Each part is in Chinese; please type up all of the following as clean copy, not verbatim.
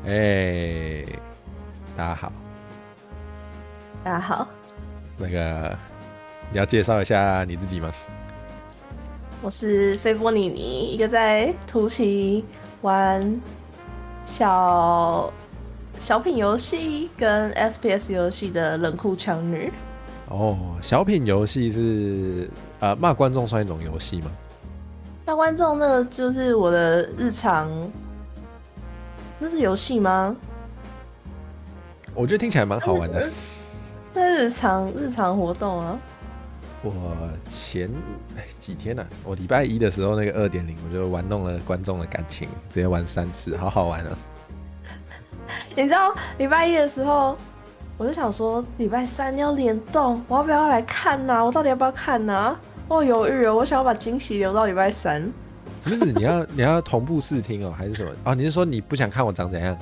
哎、大家好，大家好，那个你要介绍一下你自己吗？我是菲波妮妮，一个在图奇玩小品游戏跟 FPS 游戏的冷酷强女。哦，小品游戏是骂观众算一种游戏吗？那观众那个就是我的日常，那是游戏吗？我觉得听起来蛮好玩的。那是日常活动啊。我前几天呢、我礼拜一的时候那个2.0，我就玩弄了观众的感情，直接玩3次，好好玩啊！你知道礼拜一的时候，我就想说礼拜三要联动，我要不要来看呢、我到底要不要看呢、我犹豫了，我想要把惊喜留到礼拜三。什么意思？你要同步视听哦，还是什么？哦，你是说你不想看我长怎样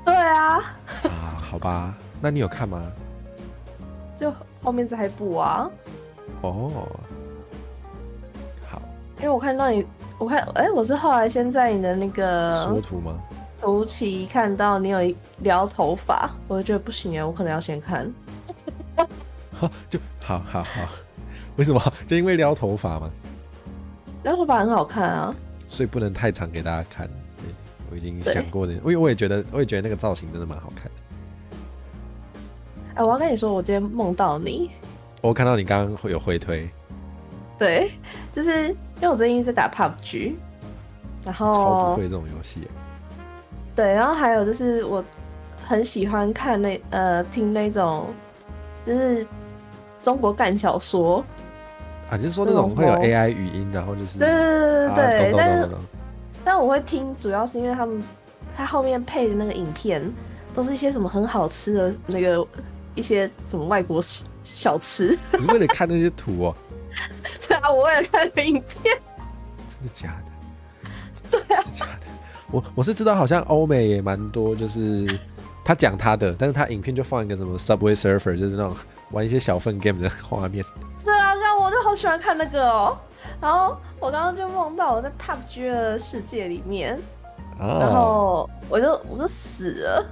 对啊，啊？好吧，那你有看吗？就后面这还补啊，哦，好，因为我看到你，我是后来先在你的那缩个图吗？图奇看到你有撩头发，我就觉得不行啊，我可能要先看。就好，为什么？就因为撩头发吗？撩头发很好看啊，所以不能太常给大家看。对，我已经对想过的，因为我也觉得那个造型真的蛮好看的。哎，我要跟你说，我今天梦到你，我看到你刚刚有回推，对，就是因为我最近在打 PUBG，然超后不会这种游戏耶。对，然后还有就是我很喜欢看听那种就是中国干小说，啊，你是说那种会有 AI 语音，然后就是对对对对对，但我会听，主要是因为他后面配的那个影片都是一些什么很好吃的那个一些什么外国小吃。你是为了看那些图哦？对啊，我为了看那个影片。真的假的？对啊，真的假的？我是知道，好像欧美也蛮多，就是他讲他的，但是他影片就放一个什么 Subway Surfer，就是那种玩一些小份 game 的画面。对啊，这样我就好喜欢看那个哦。然后我刚刚就梦到我在 PUBG 的世界里面，然后我就死了。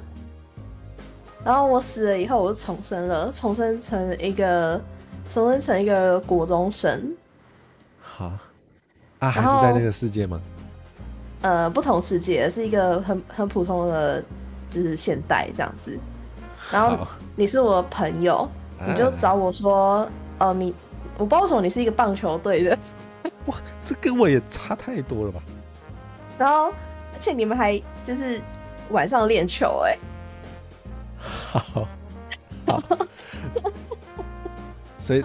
然后我死了以后，我就重生了，重生成一个国中生。好啊，还是在那个世界吗？不同世界，是一个很普通的，就是现代这样子。然后你是我的朋友，你就找我说，哦，我不知道为什么你是一个棒球队的，哇，这跟我也差太多了吧？然后而且你们还就是晚上练球，哎，好，所以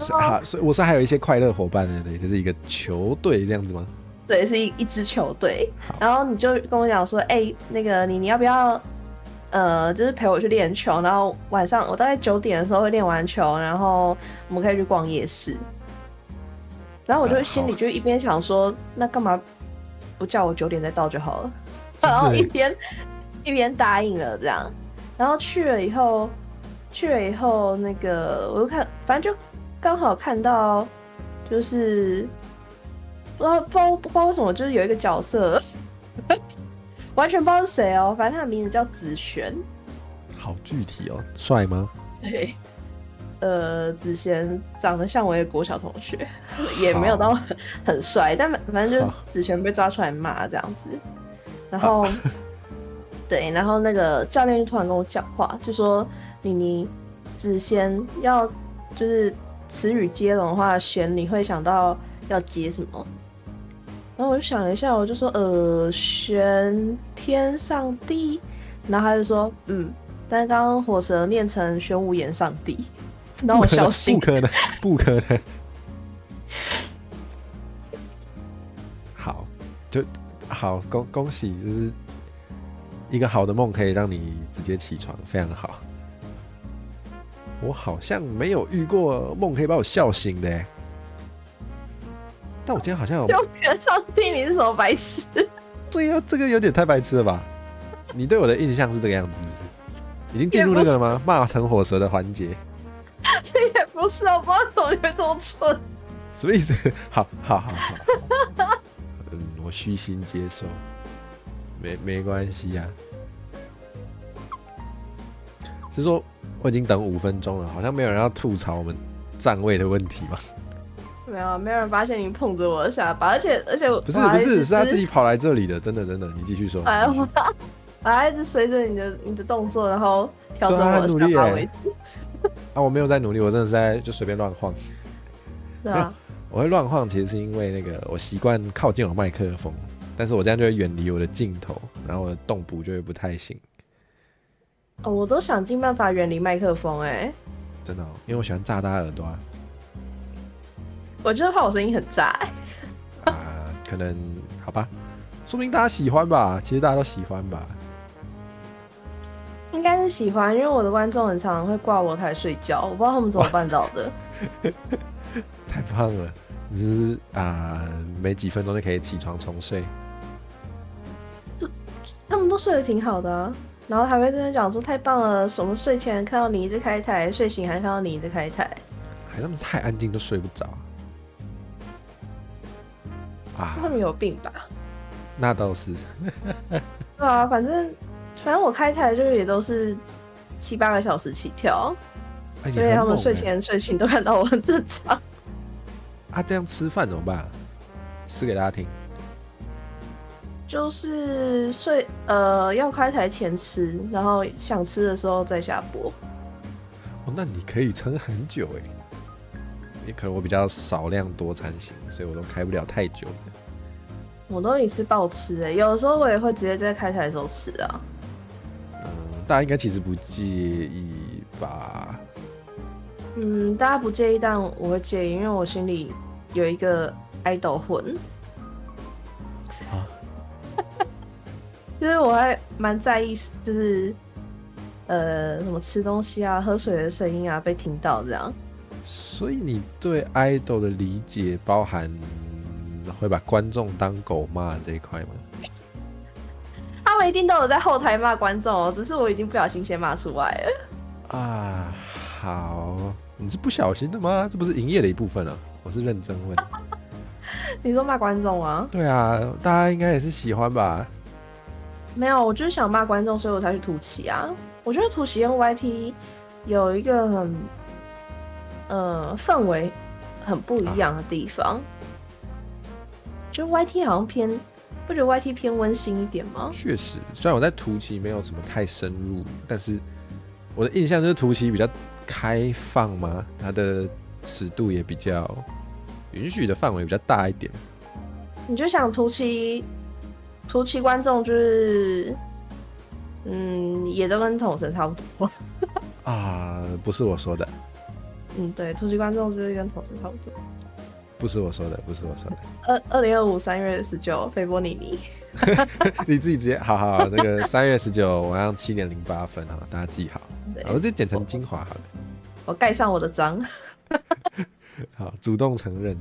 我是还有一些快乐伙伴的，对，就是一个球队这样子吗？对，是一支球队。然后你就跟我讲说，哎，那个你要不要，就是陪我去练球？然后晚上我大概9点的时候会练完球，然后我们可以去逛夜市。然后我就心里就一边想说，那干嘛不叫我9点再到就好了？然后一边答应了这样。然后去了以后，那个我就看，反正就刚好看到，就是不知道为什么，就是有一个角色，完全不知道是谁哦，反正他的名字叫子璇。好具体哦，帅吗？对，子璇长得像我一个国小同学，也没有到很帅，但反正就是子璇被抓出来骂这样子。然后，对，然后那个教练就突然跟我讲话，就说你子璇要就是词语接龙的话，璇你会想到要接什么？然后我就想了一下，我就说玄天上帝，然后他就说但是刚刚火蛇念成玄武岩上帝，然后我小心，不可能。好，就好，恭喜，就是一个好的梦可以让你直接起床，非常好。我好像没有遇过梦可以把我笑醒的耶，但我今天好像有。玄武岩上帝，你是什么白痴？对啊，这个有点太白痴了吧？你对我的印象是这个样子，是不是？已经进入那个了吗？骂成火蛇的环节。这也不是啊，我不知道怎么你会这么蠢。什么意思？好，我虚心接受，没关系呀、是说我已经等5分钟了，好像没有人要吐槽我们站位的问题嘛？没有人发现你碰着我的下巴，而且不是，是他自己跑来这里的，真的，你继续说。哎，我还一直随着你的动作，然后调整我的下巴位置。啊，我没有在努力，我真的是在就随便乱晃。是啊，我会乱晃，其实是因为那个我习惯靠近我麦克风，但是我这样就会远离我的镜头，然后我的动捕就会不太行。哦，我都想尽办法远离麦克风，哎，真的因为我喜欢炸大家耳朵啊。我就是怕我声音很炸，可能好吧，说明大家喜欢吧，其实大家都喜欢吧。应该是喜欢，因为我的观众很常会挂我台睡觉，我不知道他们怎么办到的。太棒了，只是没几分钟就可以起床重睡。他们都睡得挺好的啊，然后还会在那讲说太棒了，什么睡前看到你一直开台，睡醒还看到你一直开台。还他们太安静都睡不着。他们有病吧？那倒是。对啊，反正我开台就是也都是7、8个小时起跳，所以他们睡前睡醒都看到我很正常。这样吃饭怎么办？吃给大家听。就是要开台前吃，然后想吃的时候再下播。那你可以撑很久哎。也可能我比较少量多餐型，所以我都开不了太久。我都一次暴吃哎，有的时候我也会直接在开台的时候吃啊。大家应该其实不介意吧？大家不介意，但我会介意，因为我心里有一个idol魂。就是我还蛮在意，就是什么吃东西啊、喝水的声音啊被听到这样。所以你对 idol 的理解包含会把观众当狗骂这一块吗？他们一定都有在后台骂观众哦，只是我已经不小心先骂出来了。好，你是不小心的吗？这不是营业的一部分啊！我是认真问。你说骂观众啊？对啊，大家应该也是喜欢吧？没有，我就是想骂观众，所以我才去突奇啊。我觉得突奇跟 YT 有一个很氛围很不一样的地方。就 YT 好像不觉得 YT 偏温馨一点吗？确实，虽然我在突奇没有什么太深入，但是我的印象就是突奇比较开放嘛，它的尺度也比较允许的范围比较大一点。你就想突奇观众就是也都跟统神差不多。不是我说的。对，突奇观众就是跟统神差不多。不是我说的。2025 3月19，斐波妮妮。你自己直接好，那个3月19晚上7点08分哈，大家记好。我直接剪成精华好了。我盖上我的章。好，主动承认。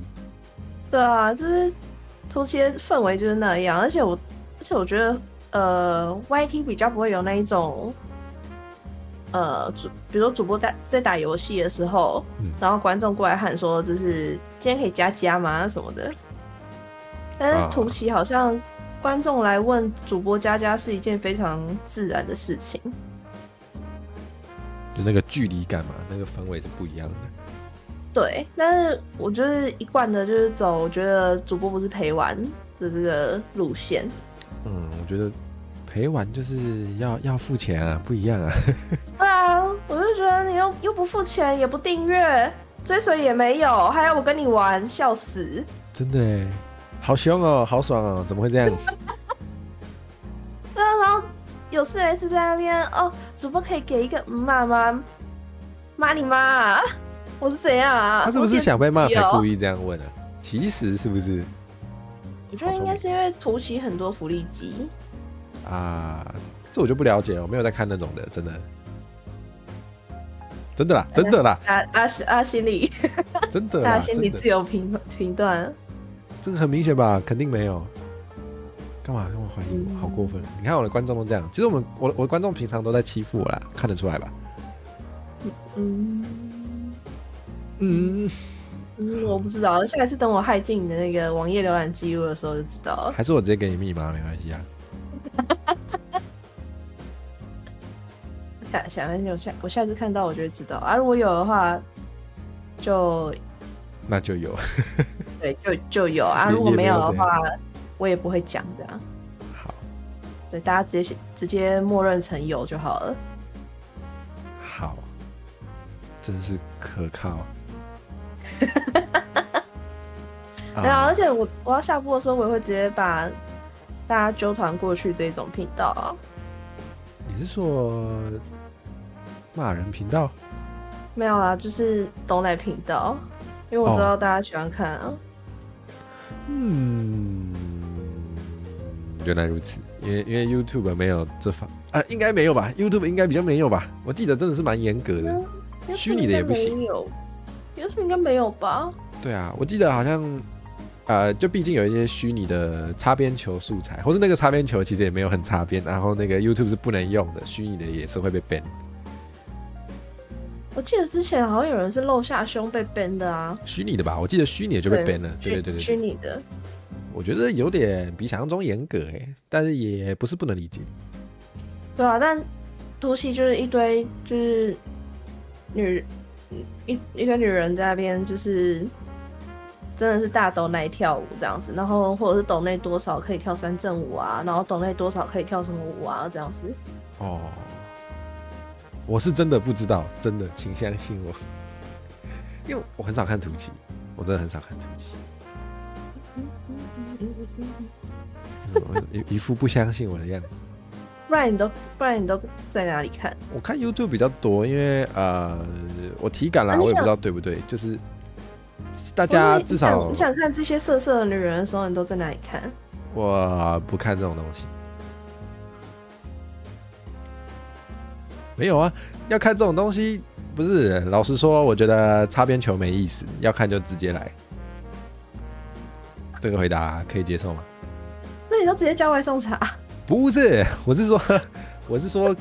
对啊，就是突奇的氛围就是那样，而且我觉得YT 比较不会有那一种比如说主播在打游戏的时候，然后观众过来喊说就是今天可以加吗什么的，但是突奇好像观众来问主播加是一件非常自然的事情，就那个距离感嘛，那个氛围是不一样的。对，但是我就是一贯的就是走我觉得主播不是陪玩的这个路线。我觉得陪玩就是要付钱啊，不一样啊。对啊，我就觉得你又不付钱，也不订阅，追随也没有，还要我跟你玩，笑死！真的耶，好凶哦，好爽哦，怎么会这样？对啊，然后有事没事在那边主播可以给一个妈妈骂你妈，我是怎样啊？他是不是想被骂才故意这样问啊？其实是不是？我觉得应该是因为突奇很多福利机。这我就不了解了，我没有在看那种的，真的啦，心里真的啦，大家心里自由评断，这个很明显吧？肯定没有，干嘛怀疑我？好过分！你看我的观众都这样，其实我的观众平常都在欺负我啦，看得出来吧？我不知道，下一次等我害进你的那个网页浏览记录的时候就知道了。还是我直接给你密码，没关系啊。我下次看到我就会知道啊。如果有的话，那就有。对，就有啊。如果没有的话，我也不会讲的啊。好，对，大家直接默认成有就好了。好，真是可靠。对啊，而且我要下播的时候，我也会直接把大家揪团过去这种频道啊。你是说骂人频道？没有啊，就是抖奶频道，因为我知道大家喜欢看啊。原来如此，因为 YouTube 没有这方应该没有吧 ？YouTube 应该比较没有吧？我记得真的是蛮严格的，虚拟的也不行。YouTube 应该没有吧？对啊，我记得好像就毕竟有一些虚拟的擦边球素材，或是那个擦边球其实也没有很擦边，然后那个 YouTube 是不能用的，虚拟的也是会被 ban。我记得之前好像有人是露下胸被 ban 的啊，虚拟的吧？我记得虚拟的就被 ban 了，对，虚拟的。我觉得有点比想象中严格但是也不是不能理解。对啊，但突袭就是一堆就是一堆女人在那边就是真的是大抖内跳舞这样子，然后或者是抖内多少可以跳三正舞啊，然后抖内多少可以跳什么舞啊这样子。哦，我是真的不知道，真的，请相信我，因为我很少看图奇，我真的很少看图奇。一副不相信我的样子。不然你都在哪里看？我看 YouTube 比较多，因为我体感啦，我也不知道对不对，就是大家至少你想看这些色色的女人的时候，你都在哪里看？我不看这种东西。没有啊，要看这种东西不是？老实说，我觉得擦边球没意思，要看就直接来。这个回答可以接受吗？那你都直接叫外送茶？不是，我是说，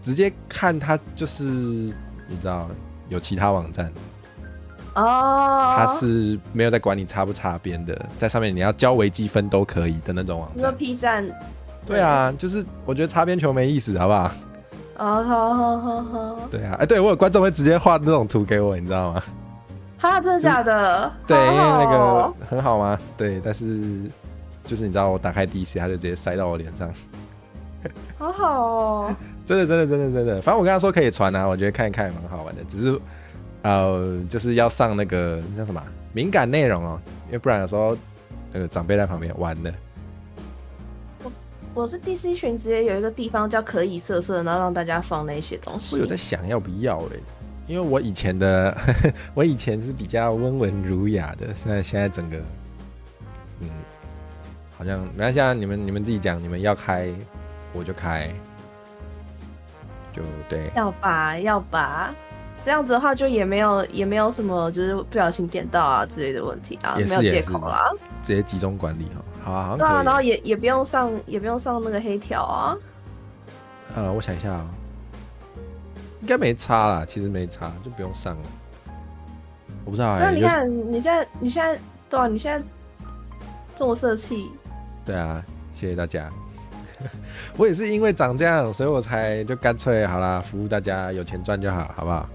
直接看它就是你知道有其他网站哦，它是没有在管你擦不擦边的，在上面你要交微积分都可以的那种网站。你说 P 站？对啊，就是我觉得擦边球没意思，好不好？哦，好。对啊，对我有观众会直接画那种图给我，你知道吗？哈，真的假的？对，因为那个很好吗？对，但是就是你知道，我打开第一次，他就直接塞到我脸上，好好哦。真的，反正我跟他说可以传啊，我觉得看一看也蛮好玩的，只是就是要上那个叫什么敏感内容哦，因为不然有时候长辈在旁边玩的。我是 DC 群直接有一个地方叫可以色色，然后让大家放那些东西。我有在想要不要嘞。因为我以前我以前是比较温文儒雅的，现在整个，好像没关系啊，你们自己讲，你们要开我就开，就对。要吧，这样子的话就也没有什么就是不小心点到啊之类的问题啊，没有借口啦，直接集中管理好啊，好像可以。对啊，然后也不用上那个黑条啊。我想一下应该没差啦，其实没差，就不用上了。我不知道那你看，你现在对啊，你现在这么色气。对啊，谢谢大家。我也是因为长这样，所以我才就干脆好啦，服务大家，有钱赚就好，好不好？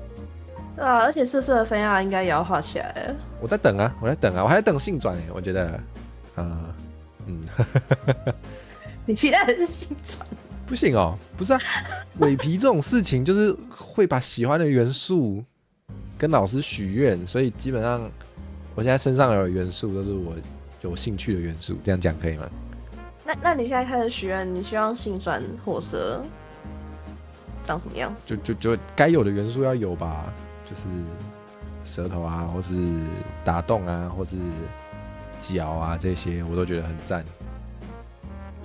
对啊，而且色色的分亚应该也要画起来了。我在等啊，我还在等性转我觉得，你期待的是性转？不行哦，不是啊，伪皮这种事情就是会把喜欢的元素跟老师许愿，所以基本上我现在身上有元素都是我有兴趣的元素，这样讲可以吗？那你现在开始许愿，你希望性转火蛇长什么样子？就该有的元素要有吧，就是舌头啊，或是打洞啊，或是脚啊，这些我都觉得很赞。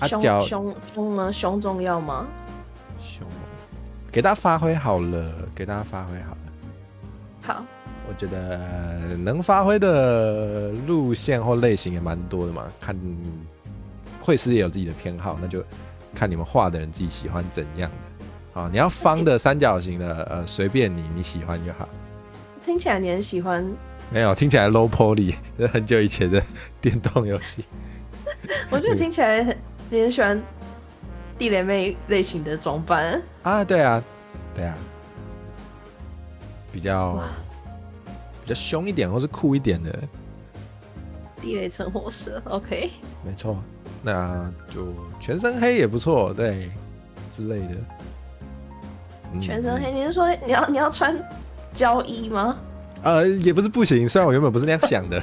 胸呢？胸重要吗？胸，给大家发挥好了。好，我觉得能发挥的路线或类型也蛮多的嘛。看绘师也有自己的偏好，那就看你们画的人自己喜欢怎样的。好，你要方的、三角形的，随便你喜欢就好。听起来你很喜欢？没有，听起来 low poly， 这很久以前的电动游戏。我觉得听起来你很喜欢地雷妹类型的装扮啊，对啊，对啊，比较凶一点或是酷一点的。地雷成火蛇 ，OK。没错，那就全身黑也不错，对之类的。全身黑，你是说你要穿胶衣吗？也不是不行，虽然我原本不是那样想的。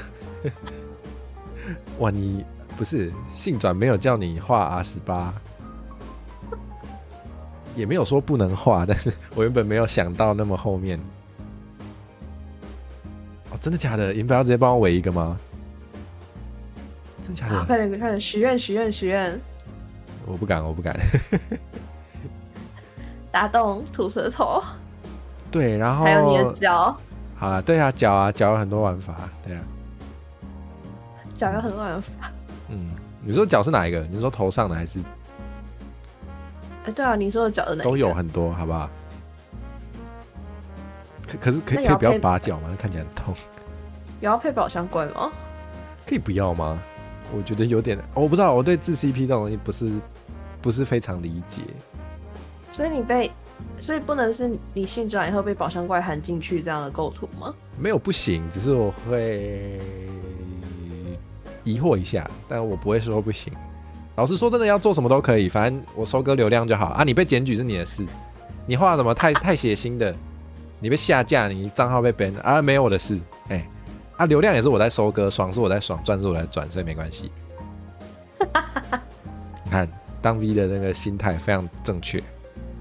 哇，你不是性转没有叫你画 R18，也没有说不能画，但是我原本没有想到那么后面。哦，真的假的？你不要直接帮我围一个吗？真的假的？快点，许愿！我不敢。打洞吐舌头，对，然后还有你的脚。好了，对啊，脚有很多玩法，对啊，脚有很多玩法。你说脚是哪一个？你说头上的还是？对啊，你说的脚是哪一个？都有很多，好不好？可是可以不要拔脚吗？看起来很痛。有要配宝箱怪吗？可以不要吗？我觉得有点，我不知道，我对自 CP 这种东西不是非常理解。所以不能是你性转以后被宝箱怪含进去这样的构图吗？没有不行，只是我会疑惑一下，但我不会说不行。老实说，真的要做什么都可以，反正我收割流量就好啊。你被检举是你的事，你画什么太血腥的，你被下架，你账号被 ban 啊，没有我的事。流量也是我在收割，爽是我在爽，赚是我在赚，所以没关系。你看当 V 的那个心态非常正确。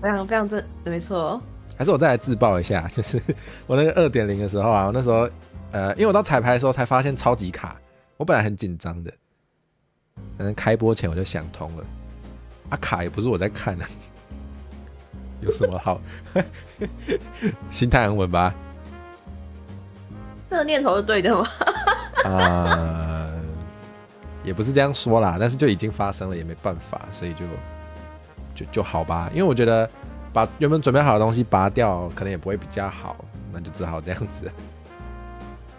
非常正，没错。还是我再来自爆一下，就是我那个 2.0 的时候啊，我那时候因为我到彩排的时候才发现超级卡，我本来很紧张的，但是开播前我就想通了，卡也不是我在看啊，有什么好？心态很稳吧？这个念头是对的吗？也不是这样说啦，但是就已经发生了，也没办法，所以就好吧，因为我觉得把原本准备好的东西拔掉，可能也不会比较好，那就只好这样子。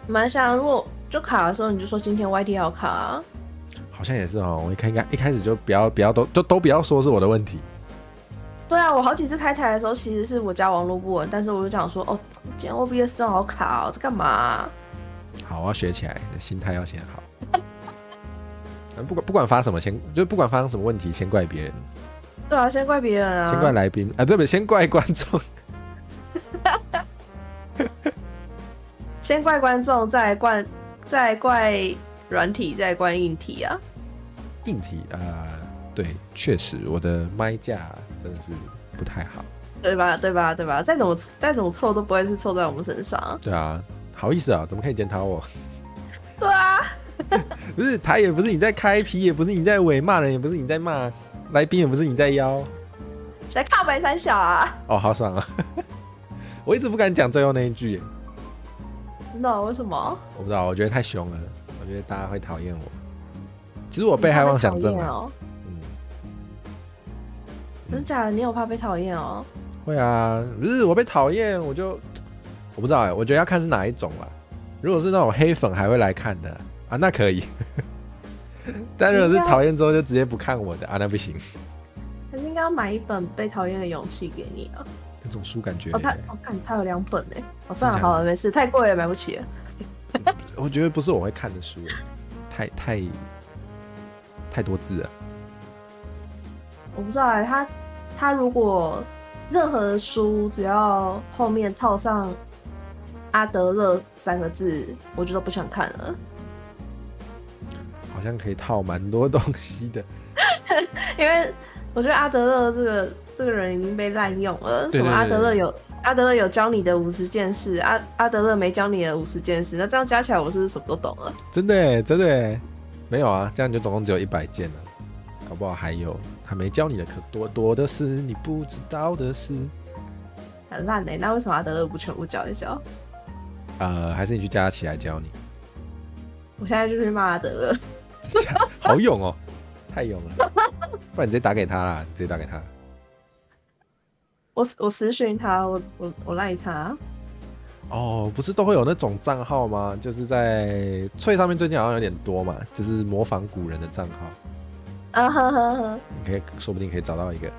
蛮想，如果就卡的时候，你就说今天 YT 要卡啊。好像也是哦，我一开始就不要都不要说是我的问题。对啊，我好几次开台的时候，其实是我家网络不稳，但是我就讲说，今天 OBS 好卡这干嘛？好，我要学起来，心态要先好。不管发什么，不管发生什么问题，先怪别人。对啊，先怪别人啊，先怪来宾，不，先怪观众。先怪观众，再怪软体，再怪硬体啊。硬体对，确实我的麦架真的是不太好，对吧？再怎么错都不会是错在我们身上。对啊，好意思啊，怎么可以检讨我？对啊，不是台也不是你在开皮，也不是你在尾骂人，也不是你在骂来宾，也不是你在邀，谁靠北三小啊？哦，好爽啊！我一直不敢讲最后那一句，真的？为什么？我不知道，我觉得太凶了，我觉得大家会讨厌我。其实我被害妄想症哦。真假的？你有怕被讨厌哦？会啊，不是我被讨厌，我不知道我觉得要看是哪一种啦。如果是那种黑粉还会来看的啊，那可以。但如果是讨厌之后就直接不看我的啊，那不行。还是应该要买一本《被讨厌的勇气》给你啊？那种书感觉他有2本哎。算了，好了，没事，太贵了，买不起了。我觉得不是我会看的书，太多字了。我不知道他如果任何的书只要后面套上阿德勒3个字，我就都不想看了。好像可以套蛮多东西的，因为我觉得阿德勒这个人已经被滥用了。对对对对，什么阿德勒有教你的50件事，阿德勒没教你的50件事，那这样加起来我是不是什么都懂了？真的没有啊，这样就总共只有100件了，搞不好还有他没教你的可多的是你不知道的事。很烂欸，那为什么阿德勒不全部教一教？还是你去叫他起来教你？我现在就去骂阿德勒。好勇哦，太勇了！不然你直接打给他啦，直接打给他。我私讯他，我赖他。哦，不是都会有那种账号吗？就是在脆上面最近好像有点多嘛，就是模仿古人的账号。呵，你说不定可以找到一个。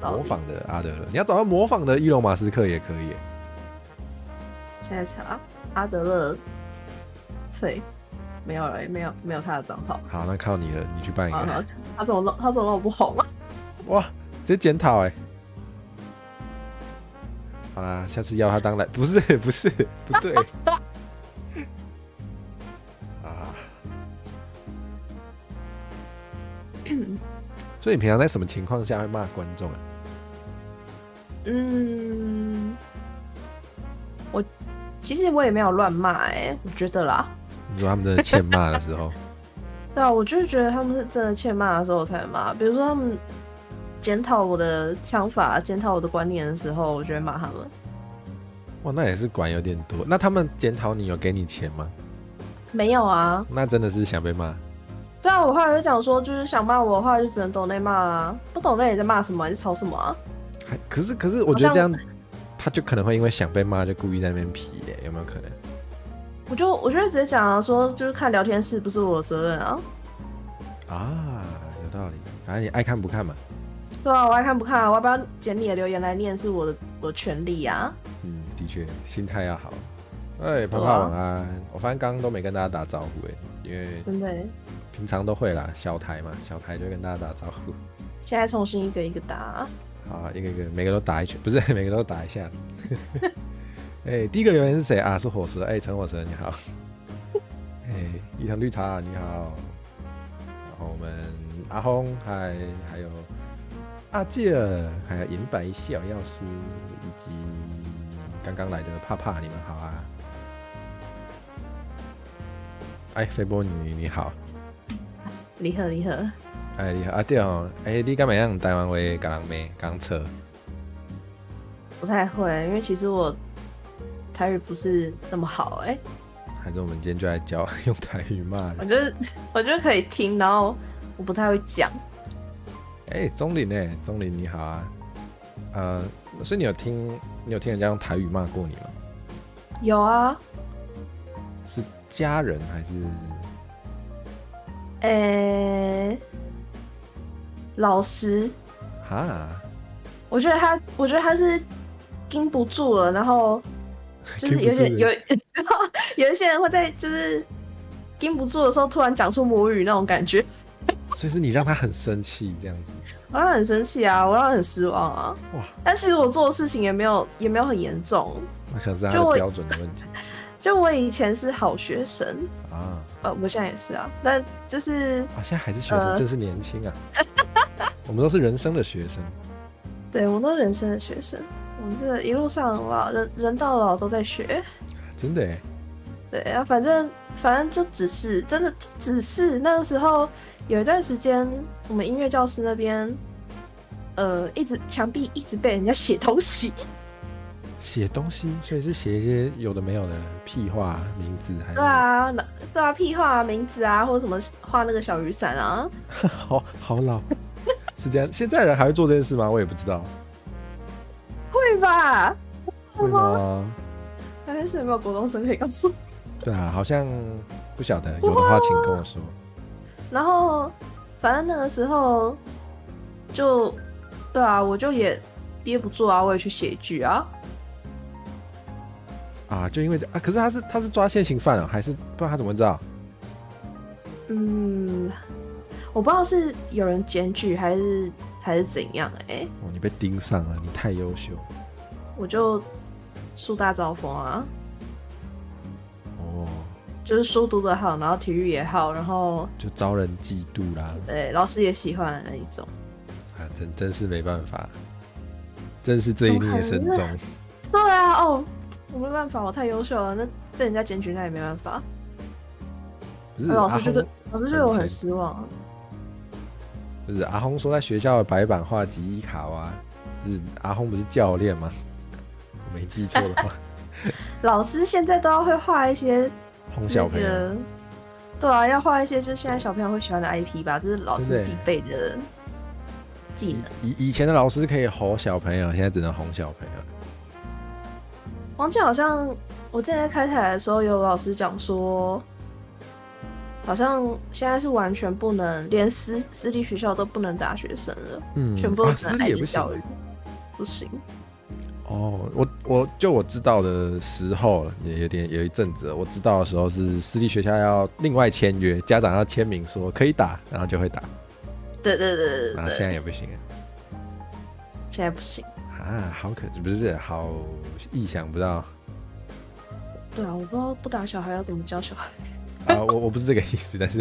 模仿的阿德勒，你要找到模仿的伊隆马斯克也可以。现在查阿德勒，对，没有了，没有他的账号。好，那靠你了，你去办一个。他怎么让我不红啊？哇，直接检讨哎。好啦，下次要他当来，不是，不对。啊。所以你平常在什么情况下会骂观众啊？其实我也没有乱骂我觉得啦。你说他们真的欠骂的时候？对啊，我就是觉得他们是真的欠骂的时候我才骂。比如说他们检讨我的想法、检讨我的观念的时候，我就会骂他们。哇，那也是管有点多。那他们检讨你有给你钱吗？没有啊。那真的是想被骂。对啊，我后来就讲说，就是想骂我的话，就只能抖内骂啊，不抖内你在骂什么、你在吵什么啊？可是，我觉得这样，他就可能会因为想被骂，就故意在那边皮有没有可能？我就会直接讲啊，说就是看聊天室不是我的责任啊。啊，有道理，反正你爱看不看嘛。对啊，我爱看不看啊，我要不要捡你的留言来念是我的权利啊。的确，心态要好。啪啪晚安。我发现刚刚都没跟大家打招呼因为真的平常都会啦，小台嘛，小台就跟大家打招呼。现在重新一个一个打。好，一个一个，每个都打一拳，不是每个都打一下。第一个留言是谁啊？是火蛇。陈火蛇你好。一藤绿茶你好。然后我们阿轰还有阿介尔，还有银白小药师，以及刚刚来的帕帕，你们好啊。飞波你好。你好。你好啊对哦，你敢会用台湾话跟人骂跟人扯？不太会，因为其实我台语不是那么好还是我们今天就来教用台语骂人？我觉得可以听，然后我不太会讲。钟林钟林你好啊。所以你有听人家用台语骂过你吗？有啊。是家人还是？老师。哈。我觉得他是禁不住了，然后就是有一些人会在就是禁不住的时候突然讲出母语那种感觉。所以是你让他很生气这样子。我让他很生气啊，我让他很失望啊。哇！但其实我做的事情也没有很严重。那可是他的标准的问题。就我以前是好学生啊。我现在也是啊，但就是现在还是学生，真是年轻啊。我们都是人生的学生。对，我们都是人生的学生。我们这个一路上哇，人到老都在学。真的对啊，反正就只是真的只是那个时候有一段时间，我们音乐教室那边墙壁一直被人家写东西。写东西，所以是写一些有的没有的屁话、名字还是？对啊，屁话、名字啊，或者什么画那个小雨伞啊。好老。是这样，现在人还会做这件事吗？我也不知道。会吧？会吗？但是有没有国中生可以告诉我？对啊，好像不晓得，有的话请跟我说。然后，反正那个时候就，对啊，我就也憋不住啊，我也去写一句啊。就因为可是他是抓现行犯还是不然他怎么知道？我不知道是有人检举还是怎样你被盯上了，你太优秀。我就树大招风啊。就是书读得好，然后体育也好，然后就招人嫉妒啦。对，老师也喜欢的那一种。真是没办法，真是罪孽深重。对啊，我没办法，我太优秀了，那被人家检举那也没办法。不是老师就对我很失望。就是阿轰说在学校的白板画吉伊卡哇，就是阿轰不是教练吗？我没记错的话。老师现在都要会画一些哄小朋友。对啊，要画一些就是现在小朋友会喜欢的 IP 吧，这是老师必备的技能。以前的老师可以吼小朋友，现在只能哄小朋友。忘记好像我之前在开台的时候有老师讲说，好像现在是完全不能，连私立学校都不能打学生了，全部都只能爱的教育，不行。哦，我知道的时候也有一阵子了，我知道的时候是私立学校要另外签约，家长要签名说可以打，然后就会打。对。然后现在也不行了。现在不行啊，好可不是好意想不到。对啊，我不知道不打小孩要怎么教小孩。啊，我不是这个意思，但是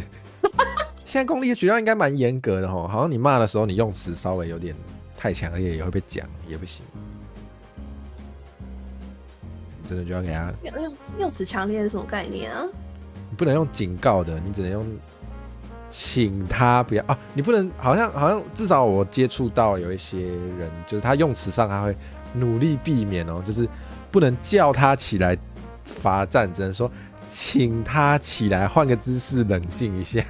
现在公立的学校应该蛮严格的吼，好像你骂的时候，你用词稍微有点太强烈，也会被讲，也不行。真的就要给他用词强烈是什么概念啊？你不能用警告的，你只能用请他不要啊。你不能好像至少我接触到有一些人，就是他用词上他会努力避免哦，就是不能叫他起来罚站，只能说请他起来换个姿势冷静一下，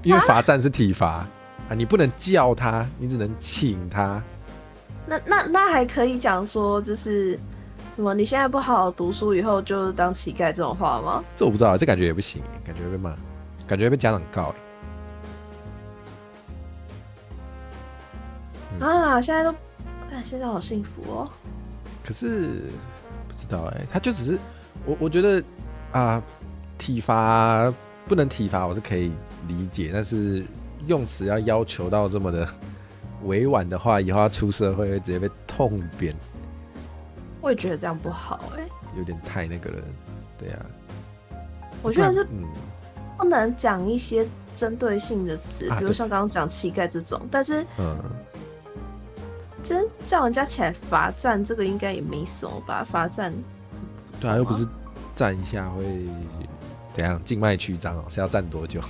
因为罚站是体罚啊，你不能叫他，你只能请他。那还可以讲说，就是什么你现在不好好读书，以后就当乞丐这种话吗？这我不知道，这感觉也不行，感觉会被骂，感觉会被家长告。啊，现在都，看现在好幸福哦。可是不知道他就只是我觉得啊，体罚不能体罚，我是可以理解，但是用词要求到这么的委婉的话，以后他出社会会直接被痛扁。我也觉得这样不好有点太那个了，对啊。我觉得是不能讲一些针对性的词，比如像刚刚讲乞丐这种，但是真叫人家起来罚站，这个应该也没什么吧？罚站，对啊，又不是站一下会怎样静脉曲张是要站多久？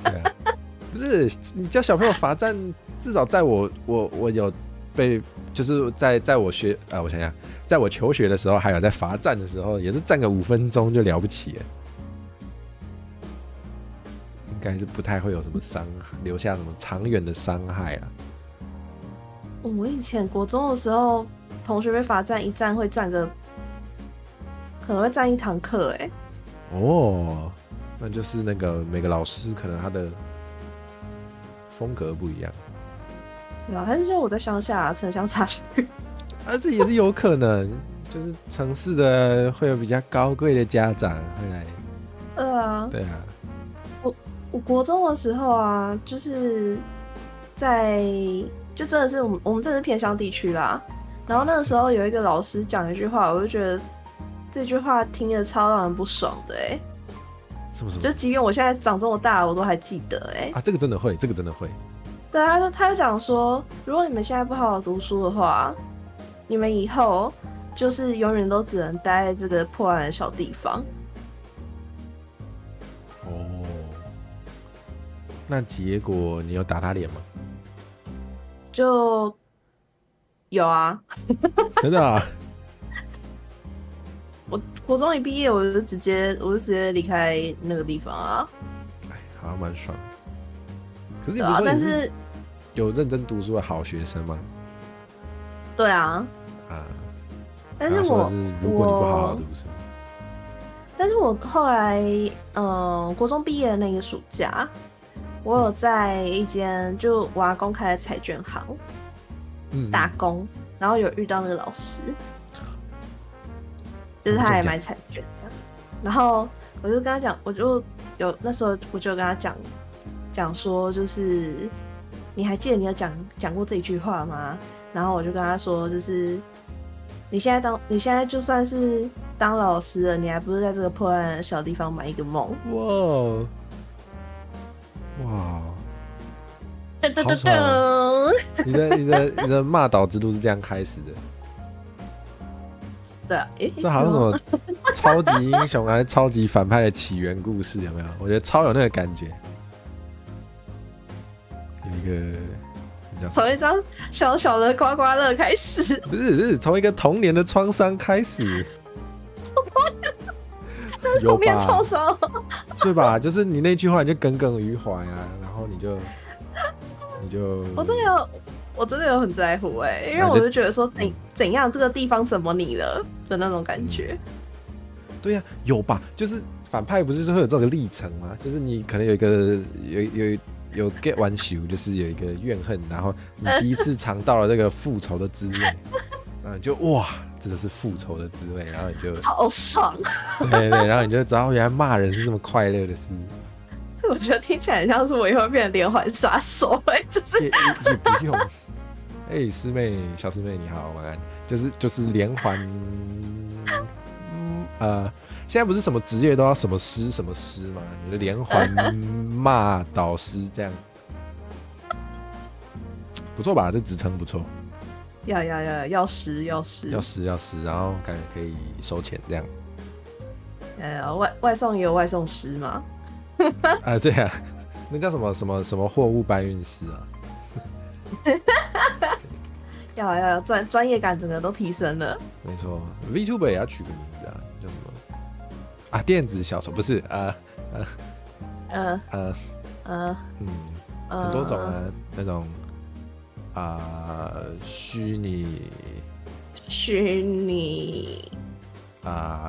对啊，不是你叫小朋友罚站，至少在我有被，就是在我我想想，在我求学的时候，还有在罚站的时候，也是站个5分钟就了不起了，应该是不太会有什么留下什么长远的伤害啊。我以前国中的时候，同学被罚站一站会站个，可能会站1堂课哦，那就是那个每个老师可能他的风格不一样。有还是说我在乡下城乡差距？这也是有可能，就是城市的会有比较高贵的家长会来。对啊。我国中的时候啊，就是就真的是我们真的是偏乡地区啦。然后那个时候有一个老师讲一句话，我就觉得这句话听着超让人不爽的什么？就即便我现在长这么大，我都还记得这个真的会，这个真的会。对，他就讲说，如果你们现在不好好读书的话，你们以后就是永远都只能待在这个破烂的小地方。那结果你有打他脸吗？就有啊。真的啊？我国中一毕业，我就直接离开那个地方啊。好像蛮爽。可是你不是说你是有认真读书的好学生吗？对啊。但是如果你不好好读书，但是我后来国中毕业的那个暑假，我有在一间就我阿公开的彩券行打工，然后有遇到那个老师，就是他也买彩券的，然后我就跟他讲，那时候我就跟他讲说，就是你还记得你有讲过这句话吗？然后我就跟他说，就是你现在就算是当老师了，你还不是在这个破烂的小地方买一个梦？哇！好爽啊！你的骂倒之路是这样开始的。对啊，这好像什么超级英雄还是超级反派的起源故事，有没有？我觉得超有那个感觉。有一个从一张小小的刮刮乐开始，不是从一个童年的创伤开始。童年创伤，对吧？就是你那句话你就耿耿于怀啊，然后你就我真的有很在乎因为我就觉得说怎样这个地方怎么你了的那种感觉。对呀、有吧？就是反派不是会有这个历程吗？就是你可能有一个有 get 完球，就是有一个怨恨，然后你第一次尝到了这个复仇的滋味，然后你就哇，这个是复仇的滋味，然后你就好爽。对对，然后你就知道原来骂人是这么快乐的事。我觉得听起来很像是我以后变成连环杀手就是也不用。师妹，小师妹你好，晚安。就是连环，现在不是什么职业都要什么师什么师吗？你的连环骂导师这样，不错吧？这职称不错。要实，要实，然后感觉可以收钱这样。外送也有外送师嘛？对啊，那叫什么货物搬运师啊？要专业感整个都提升了。没错 ，VTuber 也要取个名字啊，叫什么啊？电子小丑不是很多种啊，那种虚拟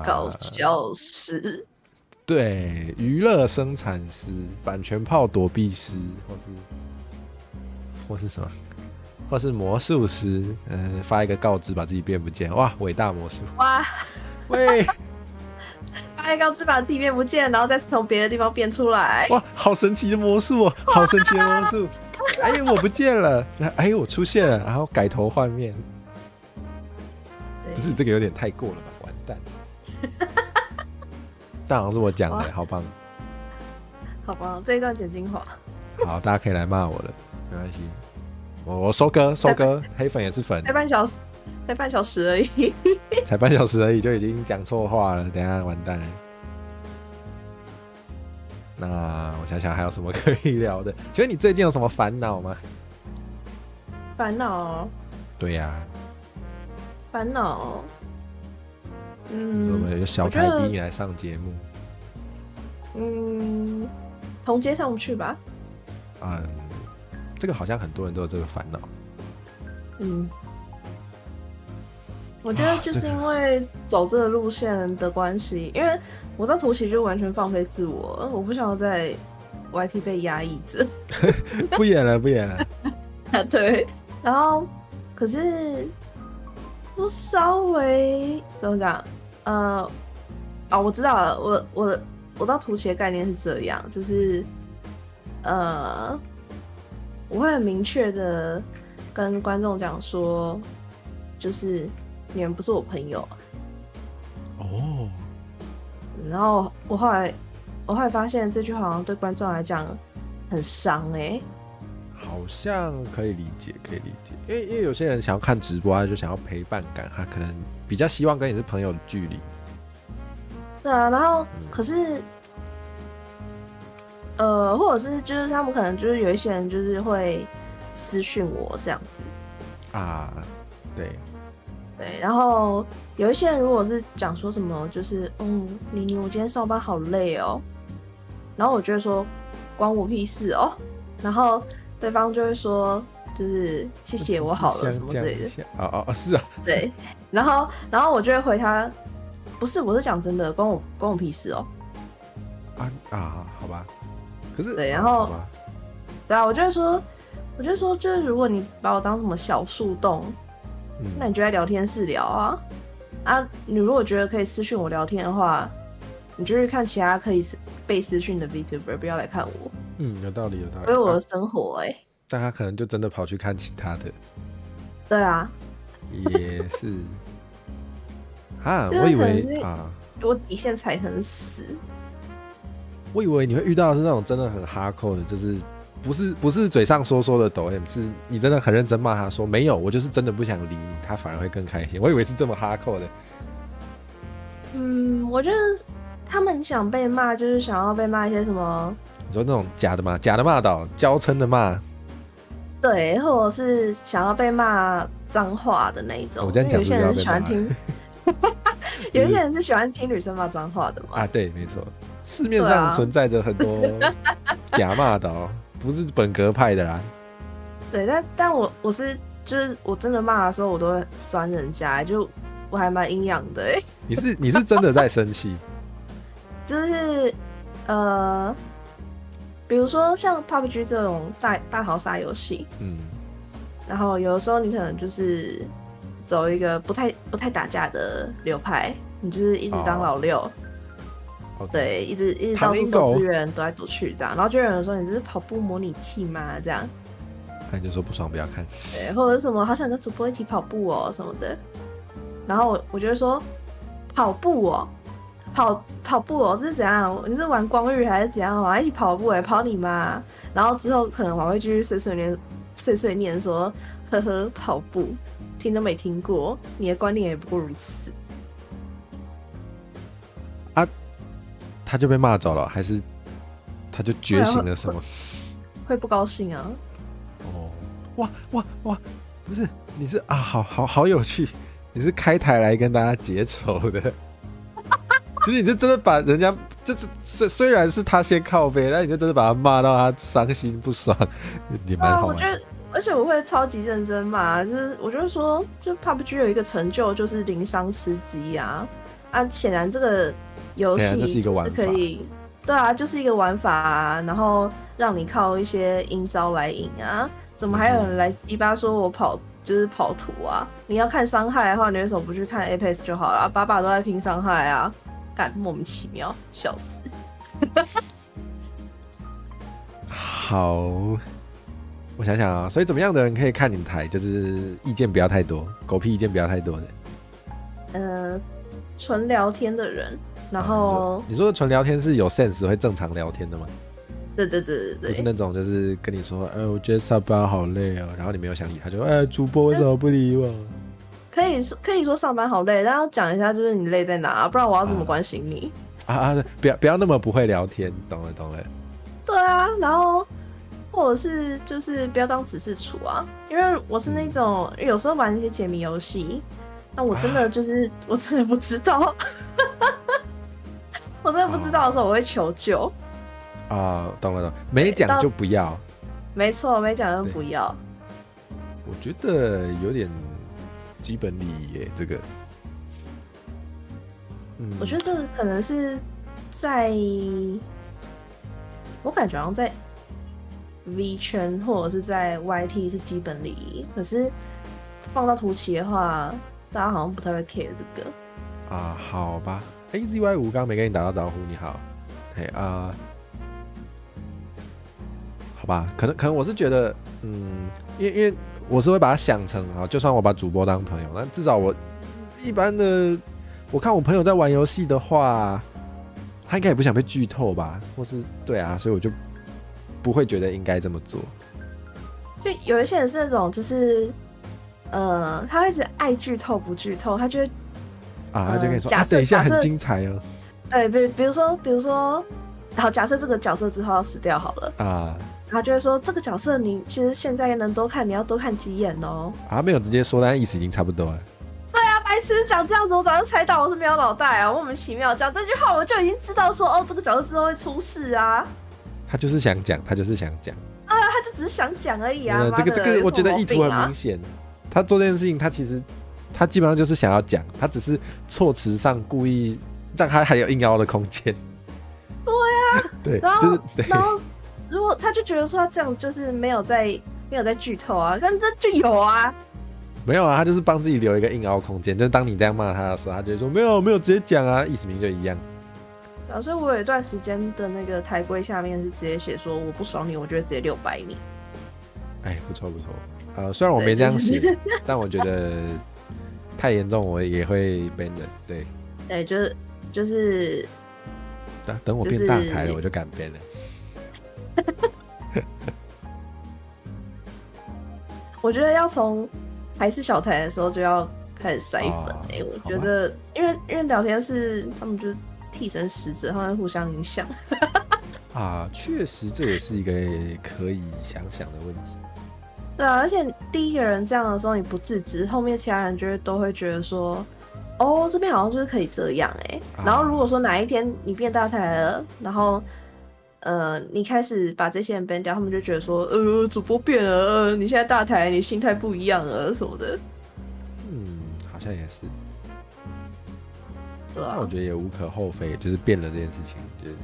搞笑师，对，娱乐生产师、版权炮躲避师，或是什么，或是魔术师，发一个告知把自己变不见，哇，伟大魔术，哇，喂，发一个告知把自己变不见，然后再从别的地方变出来，哇，好神奇的魔术哦，好神奇的魔术，哎，我不见了，哎，我出现了，然后改头换面，不是这个有点太过了吧，完蛋。但好像是我讲的，好棒，好棒，这一段剪精华。好，大家可以来骂我了，没关系，我收割，黑粉也是粉，才半小时而已，才半小时而已就已经讲错话了，等一下完蛋了。那我想想还有什么可以聊的？请问你最近有什么烦恼吗？烦恼？对呀、烦恼。我们有小台逼你来上节目。同街上不去吧？这个好像很多人都有这个烦恼。我觉得就是因为走这个路线的关系，因为我在图奇就完全放飞自我，我不想要在 YT 被压抑着。不演了。对，然后可是我稍微怎么讲？我知道了，我到图奇的概念是这样，就是我会很明确的跟观众讲说，就是你们不是我朋友。哦。然后我后来发现这句话好像对观众来讲很伤好像可以理解，因为有些人想要看直播，他就想要陪伴感，他可能比较希望跟你是朋友的距离。对啊，然后可是，或者是就是他们可能就是有一些人就是会私讯我这样子对，然后有一些人如果是讲说什么就是妮我今天上班好累哦，然后我就会说关我屁事哦，然后对方就会说就是谢谢我好了什么之类的。是啊。对，然后我就会回他，不是，我是讲真的，关我屁事哦。好吧。可是对，然后对啊，我就会说，就是如果你把我当什么小树洞，那你就在聊天室聊啊。你如果觉得可以私讯我聊天的话，你就去看其他可以被私讯的 VTuber， 不要来看我。有道理。为我的生活但他可能就真的跑去看其他的。对啊。也是。我以为我底线踩很死。我以为你会遇到的是那种真的很哈扣的，就是不是嘴上说的抖 M， 是你真的很认真骂他说没有，我就是真的不想理你，他反而会更开心。我以为是这么哈扣的。我觉得他们想被骂，就是想要被骂一些什么？你说那种假的骂倒，娇嗔的骂。对，或者是想要被骂脏话的那一种。我这样讲有些人是喜欢听，有一些人是喜欢听女生骂脏话的嘛。对，没错。市面上存在着很多假骂倒，不是本格派的啦。对，但我是就是我真的骂的时候，我都会酸人家，就我还蛮营养的你是真的在生气？就是比如说像 PUBG 这种大逃杀游戏，然后有的时候你可能就是走一个不太打架的流派，你就是一直当老六。对，一直到处收资源，躲来躲去这样，然后就有人说你这是跑步模拟器吗？这样，那你就说不爽不要看。对，或者是什么好想跟主播一起跑步哦什么的，然后我就会说跑步哦，跑步哦，这是怎样？你是玩光遇还是怎样？一起跑步跑你妈！然后之后可能我会继续碎念说，呵呵，跑步听都没听过，你的观念也不过如此。他就被骂走了，还是他就觉醒了什么？会不高兴啊？哦，哇，不是，你是啊，好有趣，你是开台来跟大家结仇的，就是你就真的把人家，就是虽然是他先靠背，但你就真的把他骂到他伤心不爽，你蛮好玩。我觉得，而且我会超级认真骂，就是我就会说，就 PUBG 有一个成就就是零伤吃鸡啊，显然这个游戏就是可以，对啊，就是一个玩法啊，然后让你靠一些阴招来赢啊，怎么还有人来鸡巴说我就是跑图啊？你要看伤害的话，你为什么不去看 Apex 就好了？把都在拼伤害啊，干莫名其妙，笑死。好，我想想啊，所以怎么样的人可以看你台？就是意见不要太多，狗屁意见不要太多的。纯聊天的人。然后你说的纯聊天是有 sense 会正常聊天的吗？对，不是那种就是跟你说，我觉得上班好累哦，然后你没有想理他，就主播为什么不理我？可以说上班好累，但要讲一下就是你累在哪，不然我要怎么关心你？不要那么不会聊天，懂了。对啊，然后或者是就是不要当指示处啊，因为我是那种有时候玩一些解谜游戏，那我真的就是我真的不知道。我真的不知道的时候，我会求救。懂了，没讲就不要。没错，没讲就不要。我觉得有点基本礼仪耶，这个。我觉得这个可能是在，我感觉好像在 V 圈或者是在 YT 是基本礼仪，可是放到图奇的话，大家好像不太会 care 这个。好吧。ZY5 刚刚没跟你打到招呼，你好。好吧，可能我是觉得，因为我是会把它想成就算我把主播当朋友，那至少我一般的，我看我朋友在玩游戏的话，他应该也不想被剧透吧，或是对啊，所以我就不会觉得应该这么做。就有一些人是那种，就是他会是爱剧透不剧透，他就会。他就跟你说等一下很精彩哦。对，比如说，好，假设这个角色之后要死掉好了他就会说这个角色你其实现在能多看，你要多看几眼哦。没有直接说，但意思已经差不多了。对啊，白痴讲这样子，我早就猜到我是喵脑袋啊，莫名其妙讲这句话，我就已经知道说这个角色之后会出事啊。他就是想讲。他就只是想讲而已啊。这个我觉得意图很明显。他做这件事情，他其实。他基本上就是想要讲，他只是措辞上故意让他还有硬凹的空间。对啊，对，然后就是对。然后如果他就觉得说他这样就是没有在剧透啊，但这就有啊。没有啊，他就是帮自己留一个硬凹空间，就是当你这样骂他的时候，他就会说没有直接讲啊，意思明就一样。所以我有一段时间的那个台规下面是直接写说我不爽你，我就会直接600你。不错。虽然我没这样写，但我觉得。太严重，我也会 ban 的。对，就是等我变大台了，我就敢 ban 了。我觉得要从还是小台的时候就要开始筛粉。我觉得，因为聊天是他们就是替身使者，他们互相影响。确实这也是一个可以想想的问题。对啊，而且第一个人这样的时候你不制止，后面其他人都会觉得说，这边好像就是可以这样然后如果说哪一天你变大台了，然后你开始把这些人 ban 掉，他们就觉得说，主播变了，你现在大台，你心态不一样了什么的。好像也是。对啊。但我觉得也无可厚非，就是变了这件事情，就是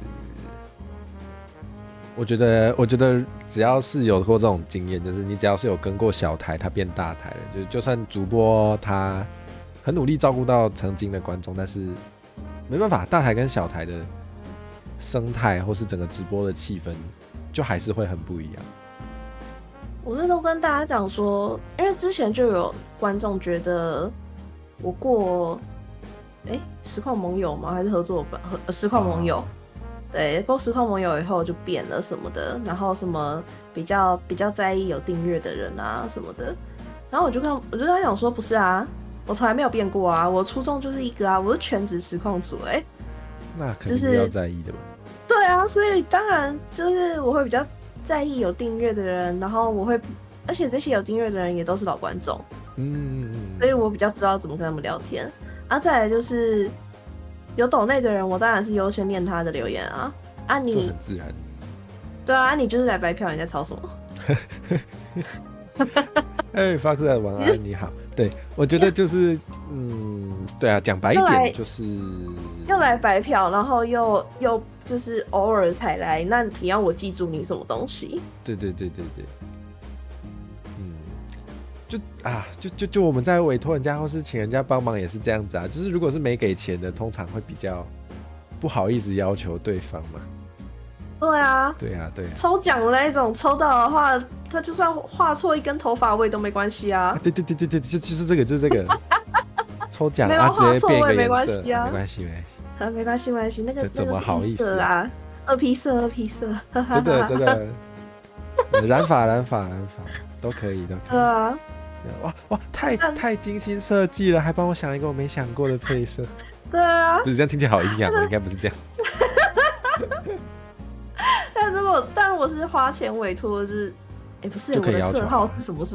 我觉得只要是有过这种经验，就是你只要是有跟过小台，他变大台了，就算主播他很努力照顾到曾经的观众，但是没办法，大台跟小台的生态或是整个直播的气氛，就还是会很不一样。我这都跟大家讲说，因为之前就有观众觉得我过，实况盟友吗？还是合作实况盟友？对，过实况盟友以后就变了什么的，然后什么比较在意有订阅的人啊什么的，然后我就跟他讲说，不是啊，我从来没有变过啊，我初衷就是一个啊，我是全职实况主那肯定是要在意的吧？对啊，所以当然就是我会比较在意有订阅的人，然后而且这些有订阅的人也都是老观众，所以我比较知道怎么跟他们聊天。再来就是有抖内的人，我当然是优先念他的留言啊。这很自然。对啊，你就是来白嫖，你在吵什么？发克晚安，你好。对，我觉得就是，对啊，讲白一点就是又来白嫖，然后又就是偶尔才来，那你要我记住你什么东西？对。就我们在委托人家或是请人家帮忙也是这样子啊，就是如果是没给钱的，通常会比较不好意思要求对方嘛。对啊。抽奖的那一种，抽到的话，他就算画错一根头发我也都没关系啊。对，就是这个。抽奖啊，直接变一个颜色，没关系啊，没关系，那个怎么好意思啊？二批色，真的，染发都可以。对啊。哇，太精心设计了，还帮我想了一个我没想过的配色。对啊，不是这样听起来好阴阳，应该不是这样。但我是花钱委托，就是不是我的色号是什么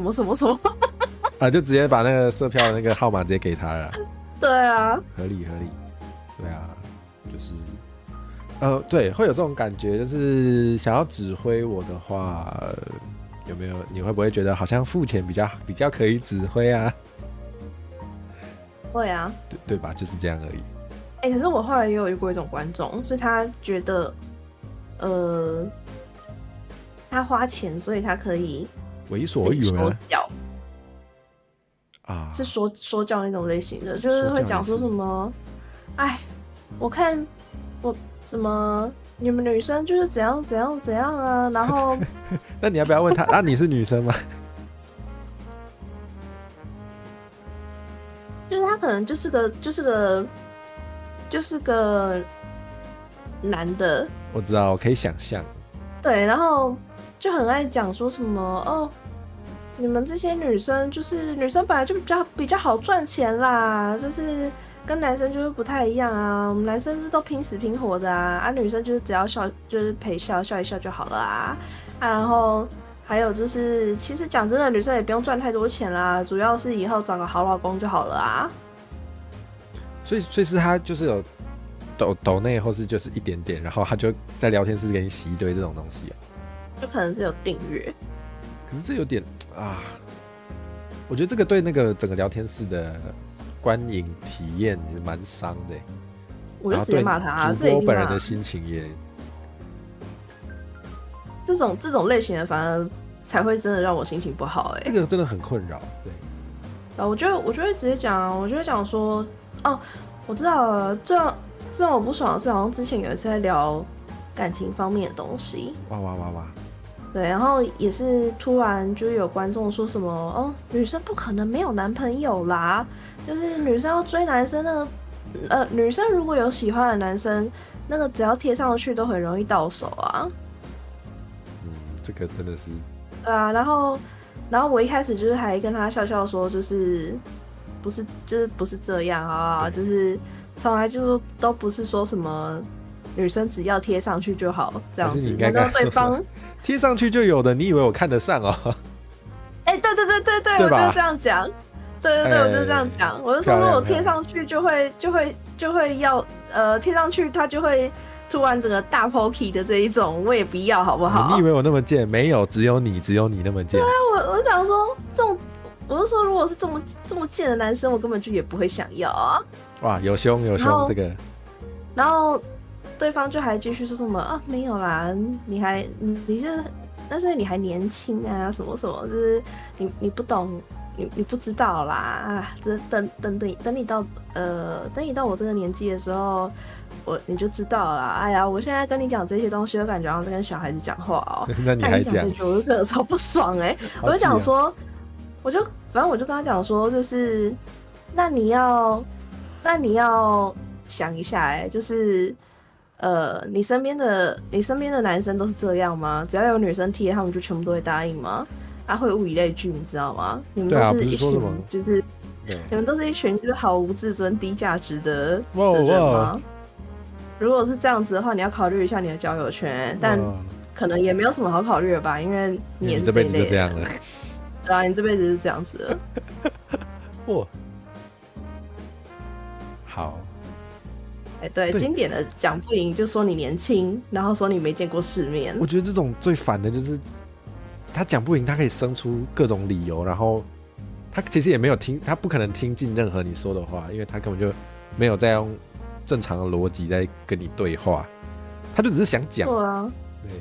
啊，就直接把那个色票的那个号码直接给他了。对啊，合理。对啊，就是对，会有这种感觉，就是想要指挥我的话。有没有？你会不会觉得好像付钱比较可以指挥啊？会啊，对吧？就是这样而已。可是我后来也有遇过一种观众，是他觉得，他花钱，所以他可以为所欲为啊，是说教那种类型的，就是会讲说什么，我看我什么。你们女生就是怎样啊，然后那你要不要问他啊？你是女生吗？就是他可能就是个男的，我知道，我可以想象。对，然后就很爱讲说什么你们这些女生就是女生本来就比较好赚钱啦，就是跟男生就是不太一样啊，我们男生是都拼死拼活的啊，女生就是只要笑，就是陪笑一笑就好了啊，然后还有就是，其实讲真的，女生也不用赚太多钱啦，主要是以后找个好老公就好了啊。所以是他就是有抖内或是就是一点点，然后他就在聊天室给你洗一堆这种东西啊，就可能是有订阅。可是这有点我觉得这个对那个整个聊天室的观影体验是蛮伤的。我就直接骂他，主播本人的心情也，这种类型的反而才会真的让我心情不好。这个真的很困扰。对，我就会直接讲，我就会讲说，我知道了，最让我不爽的是，好像之前有一次在聊感情方面的东西。哇！对，然后也是突然就有观众说什么，女生不可能没有男朋友啦，就是女生要追男生那个，女生如果有喜欢的男生，那个只要贴上去都很容易到手啊。这个真的是。对啊，然后我一开始就是还跟他笑笑说，就是不是这样啊，就是从来就都不是说什么女生只要贴上去就好这样子，难道对方贴上去就有的？你以为我看得上哦？对，我就是这样讲。对，我就是这样讲。我就说，如果贴上去就会要贴上去，它就会突然整个大 pokey 的这一种，我也不要，好不好？你以为我那么贱？没有，只有你那么贱。对啊，我想说这种，我是说，如果是这么贱的男生，我根本就也不会想要啊。哇，有凶有凶这个。然后对方就还继续说什么啊，没有啦，你就但是你还年轻啊，什么什么，就是你不懂，你不知道啦啊，等你到我这个年纪的时候，你就知道啦。哎呀，我现在跟你讲这些东西，我感觉好像在跟小孩子讲话哦。那你还讲？这句我就真的超不爽我就讲说，反正我就跟他讲说，就是那你要想一下就是你身边的男生都是这样吗？只要有女生提，他们就全部都会答应吗？会物以类聚，你知道吗？你们都是一群，就是你们都是一群就是毫无自尊、低价值的人吗？如果是这样子的话，你要考虑一下你的交友圈，但可能也没有什么好考虑的吧，因为你也是这辈子就这样了。对啊，你这辈子是这样子了。哇，好。对，经典的讲不赢就说你年轻，然后说你没见过世面。我觉得这种最烦的就是他讲不赢，他可以生出各种理由，然后他其实也没有听，他不可能听进任何你说的话，因为他根本就没有在用正常的逻辑在跟你对话，他就只是想讲。对啊，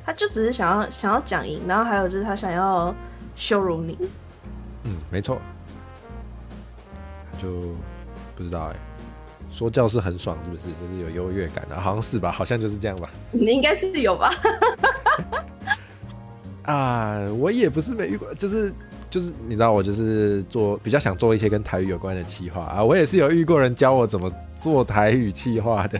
他就只是想要讲赢，然后还有就是他想要羞辱你。没错，就不知道说教是很爽，是不是？就是有优越感的，好像是吧？好像就是这样吧？你应该是有吧？我也不是没遇过，就是你知道，我就是比较想做一些跟台语有关的企划啊。我也是有遇过人教我怎么做台语企划的。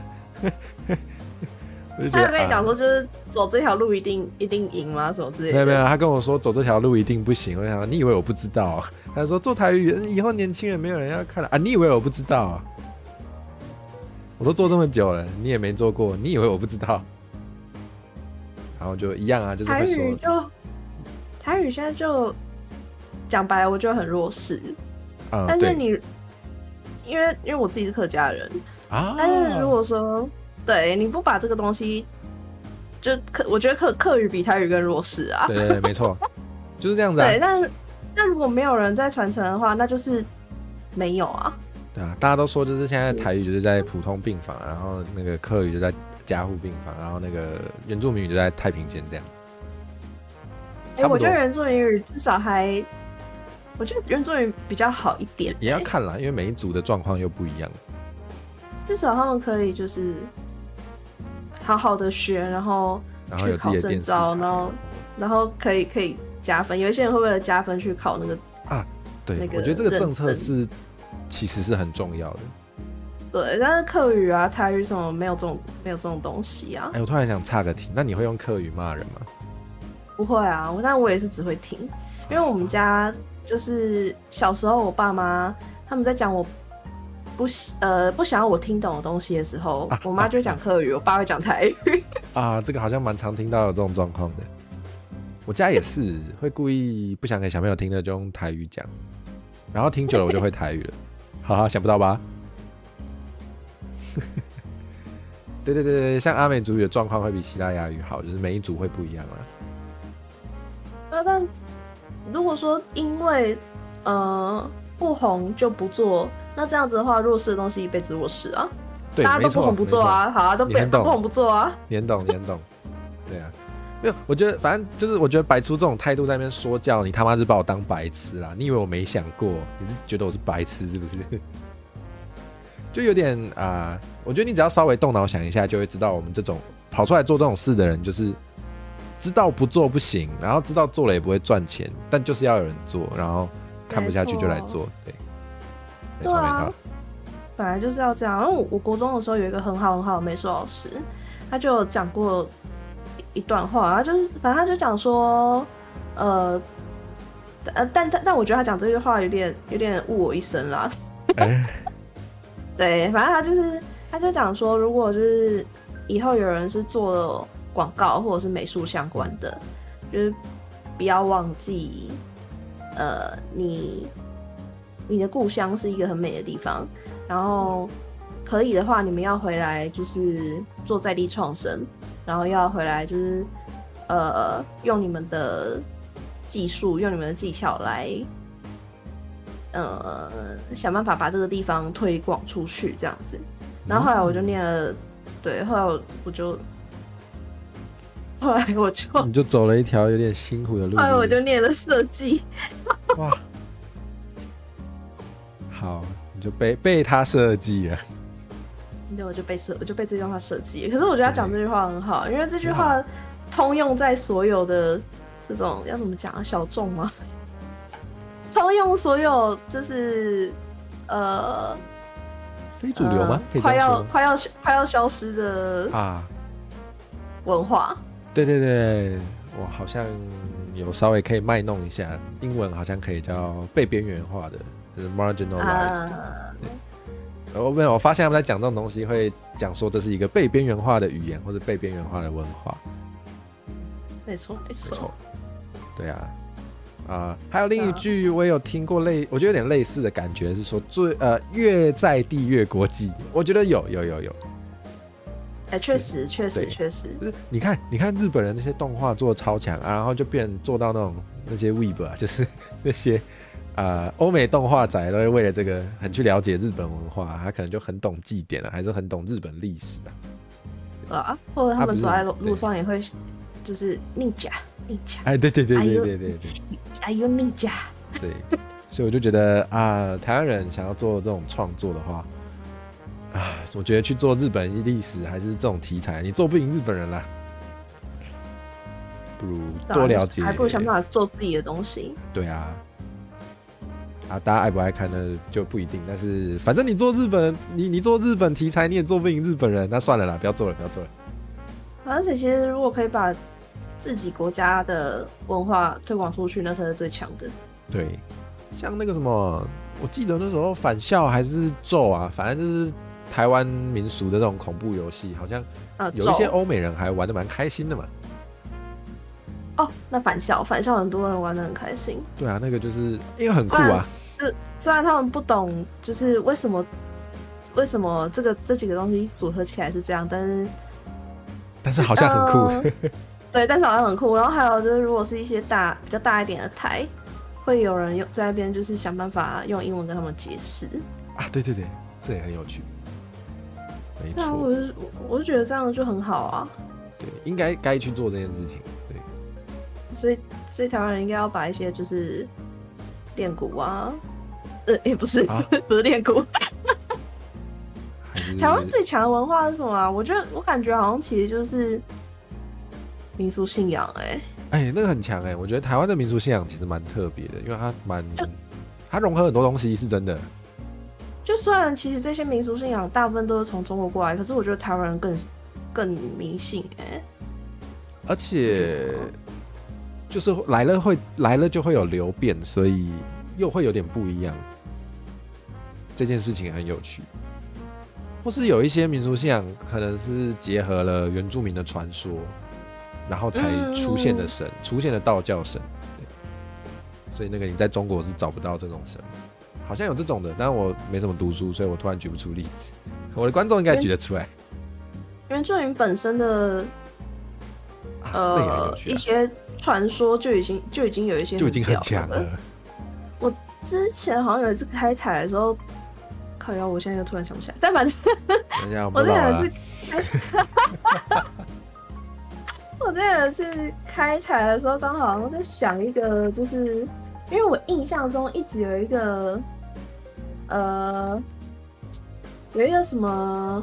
他有跟你讲说，就是走这条路一定赢吗？什么之类的？没有，他跟我说走这条路一定不行。我想，你以为我不知道啊？他说做台语以后年轻人没有人要看了啊？你以为我不知道啊？我都做这么久了，你也没做过，你以为我不知道？然后就一样啊，就是会说台语现在就讲白了，我觉得很弱势。但是因为我自己是客家人啊，但是如果说对你不把这个东西，我觉得客语比台语更弱势啊。对，没错，就是这样子啊。对，但如果没有人在传承的话，那就是没有啊。对啊，大家都说就是现在台语就是在普通病房，然后那个客语就在加护病房，然后那个原住民语就在太平间这样子。我觉得原住民语至少我觉得原住民比较好一点。也要看啦，因为每一组的状况又不一样。至少他们可以就是好好的学，然后去考证照，然后可以加分。有一些人会为了加分去考那个对，那个我觉得这个政策其实是很重要的。对，但是客语啊、台语什么没有这种东西啊。我突然想岔个题，那你会用客语骂人吗？不会啊，但我也是只会听，因为我们家就是小时候我爸妈他们在讲我不想要我听懂的东西的时候，我妈就会讲客语，我爸会讲台语。这个好像蛮常听到有这种状况的。我家也是会故意不想给小朋友听的，就用台语讲，然后听久了我就会台语了。好，想不到吧？对，像阿美族语的状况会比希腊雅语好，就是每一组会不一样啊。但如果说因为不红就不做，那这样子的话，弱势的东西一辈子弱势啊。对，大家都不红不做啊，好啊，都不红不做啊。年懂，对啊。没有，我觉得反正就是我觉得摆出这种态度在那边说教，你他妈是把我当白痴啦！你以为我没想过？你是觉得我是白痴是不是？就有点我觉得你只要稍微动脑想一下，就会知道我们这种跑出来做这种事的人，就是知道不做不行，然后知道做了也不会赚钱，但就是要有人做，然后看不下去就来做，对，没错没错。本来就是要这样。因为我国中的时候有一个很好的美术老师，他就有讲过一段话，他就是反正他就讲说，但我觉得他讲这句话有点误我一生啦。对，反正他就讲说，如果就是以后有人是做广告或者是美术相关的，就是不要忘记，你的故乡是一个很美的地方，然后可以的话，你们要回来就是做在地创生，然后要回来就是用你们的技术，用你们的技巧想办法把这个地方推广出去这样子。然后后来我就念了，对，后来我就你就走了一条有点辛苦的路。后来我就念了设计。哇，好，你就被他设计了。对，我就被这句话设计了。可是我觉得他讲这句话很好，因为这句话通用在所有的这种要怎么讲啊，小众吗？通用所有就是非主流吗？可以这快样说要消失的文化。对对对，我好像有稍微可以卖弄一下，英文好像可以叫被边缘化的，就是 marginalized。我发现他们在讲这种东西，会讲说这是一个被边缘化的语言，或者被边缘化的文化。没错，没错。对啊，还有另一句我也有听过我觉得有点类似的感觉，是说越在地越国际。我觉得有。确实。就是你看日本人那些动画做得超强啊，然后就做到那些 weeb 啊，就是那些欧美动画仔都会为了这个很去了解日本文化，他可能就很懂祭典啊，还是很懂日本历史啊。或者他们走在路上也会就是逆甲。哎，对，哎呦逆甲。对，所以我就觉得台湾人想要做这种创作的话。我觉得去做日本历史还是这种题材，你做不赢日本人啦，不如多了解，还不如想办法做自己的东西。对啊，大家爱不爱看呢就不一定，但是反正你做日本，你做日本题材，你也做不赢日本人，那算了啦，不要做了。而且其实如果可以把自己国家的文化推广出去，那才是最强的。对，像那个什么，我记得那时候返校还是咒啊，反正就是台湾民俗的这种恐怖游戏，好像有一些欧美人还玩得蛮开心的嘛。那返校很多人玩得很开心。对啊，那个就是因为很酷啊。虽然他们不懂，就是为什么这几个东西组合起来是这样，但是好像很酷。对，但是好像很酷。然后还有就是，如果是一些比较大一点的台，会有人在那边就是想办法用英文跟他们解释。对，这也很有趣。没错。对啊，我就觉得这样就很好啊。对，应该去做这件事情。对。所以台湾人应该要把一些就是练鼓啊，也不是不是练鼓。台湾最强的文化是什么啊？我感觉好像其实就是民俗信仰。那个很强。我觉得台湾的民俗信仰其实蛮特别的，因为它融合很多东西，是真的。就虽然其实这些民俗信仰大部分都是从中国过来，可是我觉得台湾人更迷信。而且就是来了就会有流变，所以又会有点不一样。这件事情很有趣。或是有一些民俗信仰可能是结合了原住民的传说，然后才出现的神，出现的道教神。所以那个你在中国是找不到这种神，好像有这种的，但我没什么读书，所以我突然举不出例子。我的观众应该举得出来。原住民本身的一些传说就已经有一些就已经很强了。我之前好像有一次开台的时候，靠腰，我现在又突然想不起来，但反正我之前有一次我之前有一次开台的时候，刚好在想一个，就是因为我印象中一直有一个什么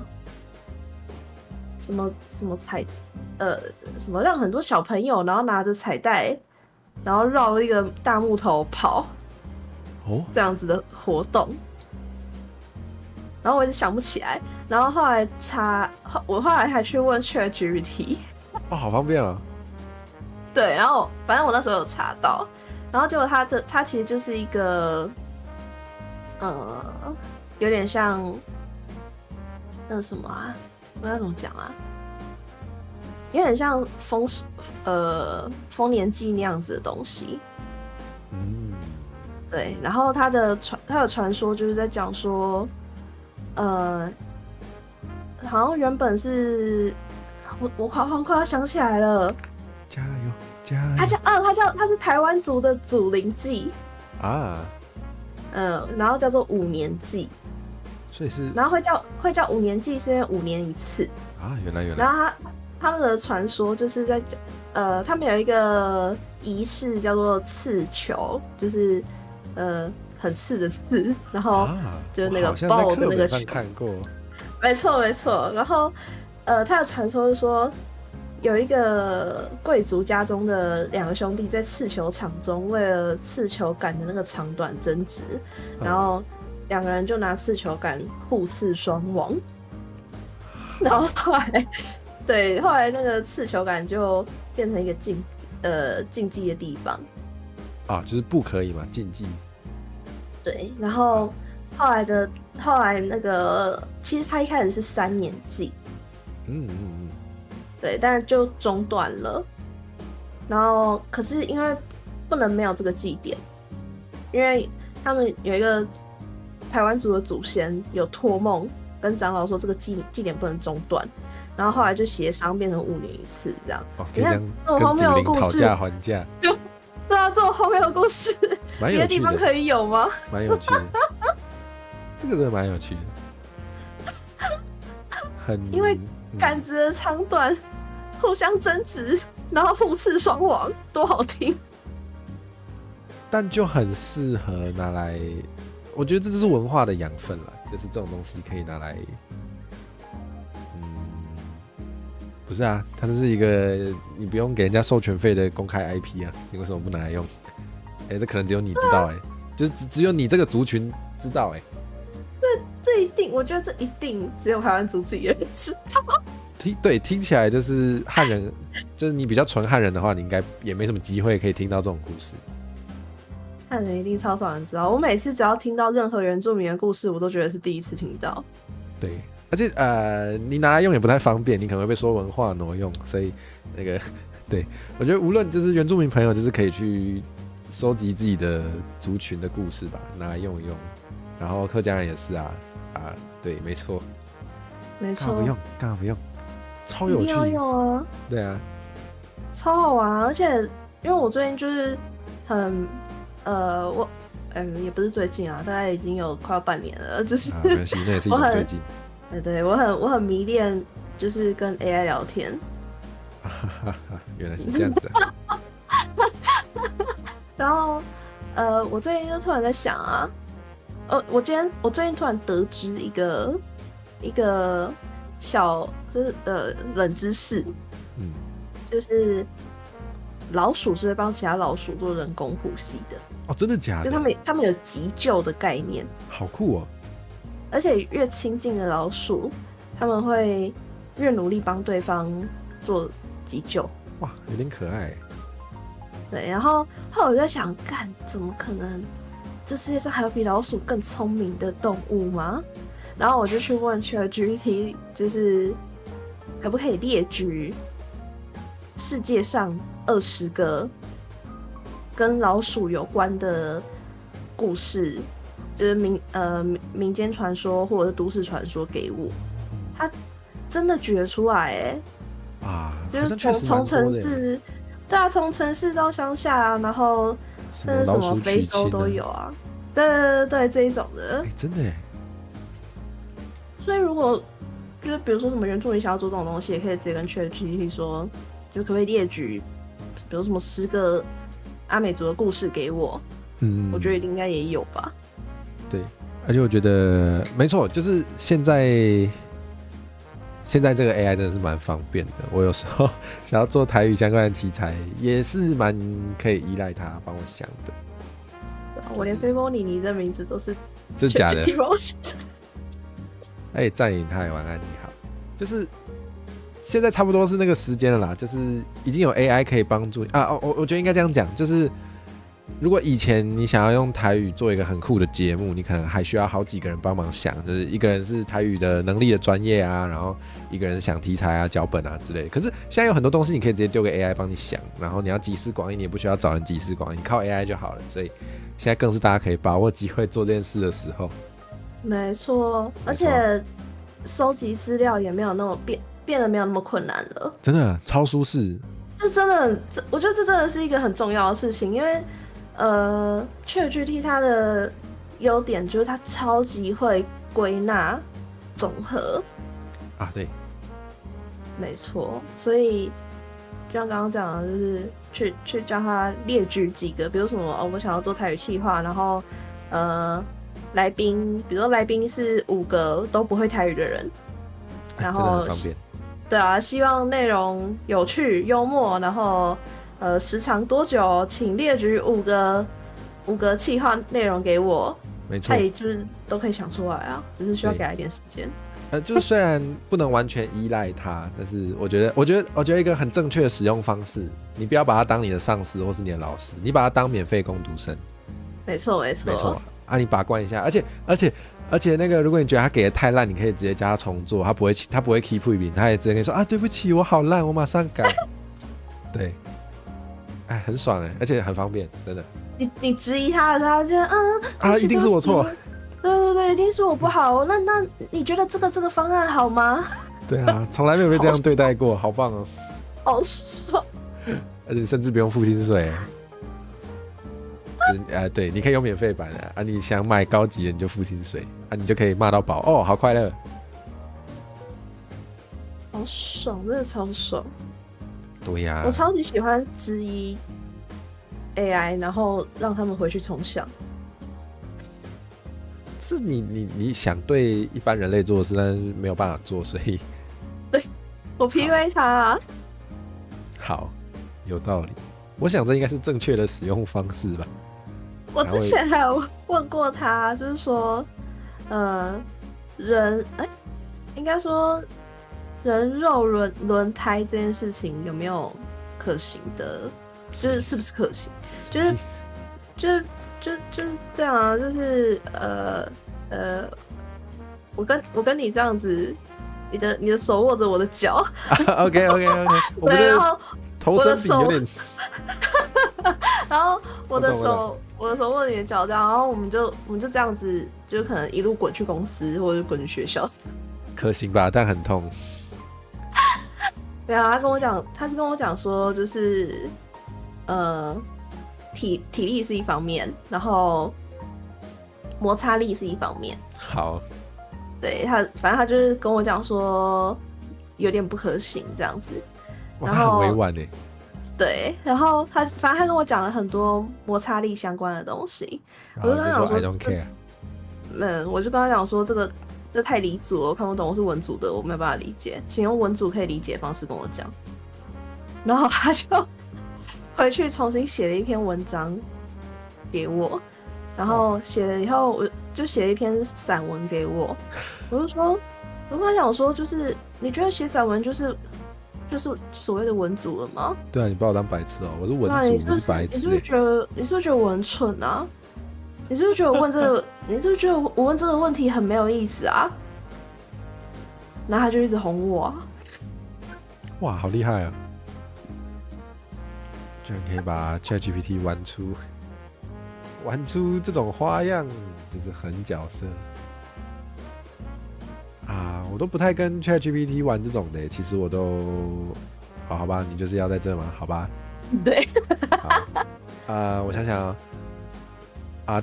彩什么让很多小朋友然后拿着彩带，然后绕一个大木头跑，这样子的活动。然后我一直想不起来，然后后来我后来还去问 ChatGPT。好方便啊。对，然后反正我那时候有查到，然后结果它其实就是一个有点像那什么啊，我要怎么讲啊？有点像丰年祭那样子的东西。对，然后它的传说就是在讲说，好像原本是我好像快要想起来了，加油！它是排湾族的祖灵祭啊。然后叫做5年祭，所以是然后会叫5年祭，是因为5年一次。啊，原来。然后他们的传说就是在他们有一个仪式叫做刺球，就是很刺的刺，然后就是那个爆的那个球。看过，没错。然后他的传说是说，有一个贵族家中的2个兄弟在刺球场中为了刺球杆的那个长短争执，然后2个人就拿刺球杆互刺双亡。然后后来那个刺球杆就变成一个禁忌的地方啊，就是不可以嘛，禁忌。对，然后后来那个其实他一开始是3年祭，对，但就中断了。然后可是因为不能没有这个祭典，因为他们有一个台湾族的祖先有托梦跟长老说这个祭典不能中断，然后后来就协商变成5年一次这样。可以这样跟祖灵讨价还价。对啊，这种后面的故事，别的地方可以有吗？蛮有趣的，这个真的蛮有趣的，因为杆子的长短互相争执，然后互刺双亡，多好听！但就很适合拿来，我觉得这就是文化的养分了，就是这种东西可以拿来，不是啊，它就是一个你不用给人家授权费的公开 IP 啊，你为什么不拿来用？这可能只有你知道就是只有你这个族群知道这一定，我觉得这一定只有台湾族自己人知道。对，听起来就是汉人，就是你比较纯汉人的话，你应该也没什么机会可以听到这种故事。汉人一定超少人知道，我每次只要听到任何原住民的故事，我都觉得是第一次听到。对。而且你拿来用也不太方便，你可能会被说文化挪用，所以那个，对，我觉得无论就是原住民朋友，就是可以去收集自己的族群的故事吧，拿来用一用。然后客家人也是对，没错，干嘛不用，超有趣，一定要用啊，对啊，超好玩而且因为我最近就是很也不是最近大概已经有快要半年了，就是没关系，那也是一种最近。对，我很迷恋，就是跟 AI 聊天。原来是这样子然后我最近就突然在想我最近突然得知一个小就是冷知识，就是老鼠是会帮其他老鼠做人工呼吸的。真的假的？就他们有急救的概念，好酷哦！而且越亲近的老鼠，他们会越努力帮对方做急救。哇，有点可爱。对，然后后来我就在想，怎么可能？这世界上还有比老鼠更聪明的动物吗？然后我就去问 ChatGPT， 就是可不可以列举世界上20个跟老鼠有关的故事，就是民间传说或者是都市传说给我，他真的举得出来就是从城市，对啊，从城市到乡下然后甚至什么非洲都有对这一种的，真的耶。所以如果就是比如说什么原住民想要做这种东西，也可以直接跟 ChatGPT 说，就可不可以列举，比如什么10个阿美族的故事给我，我觉得应该也有吧。对，而且我觉得没错，就是现在这个 AI 真的是蛮方便的。我有时候想要做台语相关的题材，也是蛮可以依赖它帮我想的。我连飞波妮妮的名字都是真假的？赞影太晚安，你好。就是现在差不多是那个时间了啦，就是已经有 AI 可以帮助我觉得应该这样讲，就是如果以前你想要用台语做一个很酷的节目，你可能还需要好几个人帮忙想，就是一个人是台语的能力的专业然后一个人想题材脚本之类的。可是现在有很多东西你可以直接丢给 AI 帮你想，然后你要集思广益，你也不需要找人集思广益，你靠 AI 就好了。所以现在更是大家可以把握机会做这件事的时候。没错，而且收集资料也没有那么变得没有那么困难了，真的超舒适。这真的，我觉得这真的是一个很重要的事情，因为ChatGPT 它的优点就是它超级会归纳总和啊，对，没错，所以就像刚刚讲的，就是去叫他列举几个，比如什么我想要做台语企划，然后来宾，比如说来宾是5个都不会台语的人，然后真的很方便。对啊，希望内容有趣幽默，然后时长多久，请列举5个企划内容给我，没错，他也就是都可以想出来啊，只是需要给他一点时间。就是虽然不能完全依赖它，但是我觉得一个很正确的使用方式，你不要把它当你的上司或是你的老师，你把它当免费工读生。没错，没错。啊，你把关一下，而且那个，如果你觉得他给的太烂，你可以直接叫他重做，他不会 keep 一笔，他也直接跟你说啊，对不起，我好烂，我马上改。对，哎，很爽哎，而且很方便，真的。你质疑他，他就一定是我错。对，一定是我不好。那你觉得这个方案好吗？对啊，从来没有被这样对待过，好棒哦，好爽。而且甚至不用付薪水。对，你可以用免费版的啊，你想买高级的你就付薪水啊，你就可以骂到饱哦，好快乐，好爽，真的超爽。对呀，我超级喜欢质疑 AI， 然后让他们回去重想。是你想对一般人类做的事，但是没有办法做，所以对我 PUA 他啊。好，有道理。我想这应该是正确的使用方式吧。我之前还有问过他，就是说，应该说人肉轮胎这件事情有没有可行的？就是是不是可行？就是这样啊，就是我跟你这样子，你的手握着我的脚，OK， 我们的头身比有点，然后我的手握着你的脚，然后我们就这样子，就可能一路滚去公司或者滚去学校，可行吧？但很痛。对啊，他是跟我讲说，就是体力是一方面，然后摩擦力是一方面。好，对他，反正他就是跟我讲说有点不可行这样子。然后很委婉耶。对，然后反正他跟我讲了很多摩擦力相关的东西，我就跟他讲说 I don't care。我就跟他讲说这太理组了，我看不懂，我是文组的，我没有办法理解，请用文组可以理解的方式跟我讲。然后他就回去重新写了一篇文章给我，然后写了以后，我就写了一篇散文给我。我跟他讲说，就是你觉得写散文就是所谓的文组了吗？对啊，你把我当白痴哦，我是文组，不是白痴。你是不是觉得我很蠢啊？你是不是觉得我问这个？你是不是觉得我问这个问题很没有意思啊？然后他就一直哄我啊。哇，好厉害啊！居然可以把 ChatGPT 玩出这种花样，就是狠角色啊！我都不太跟 ChatGPT 玩这种的，其实我都好吧，你就是要在这吗？好吧，对，好我想想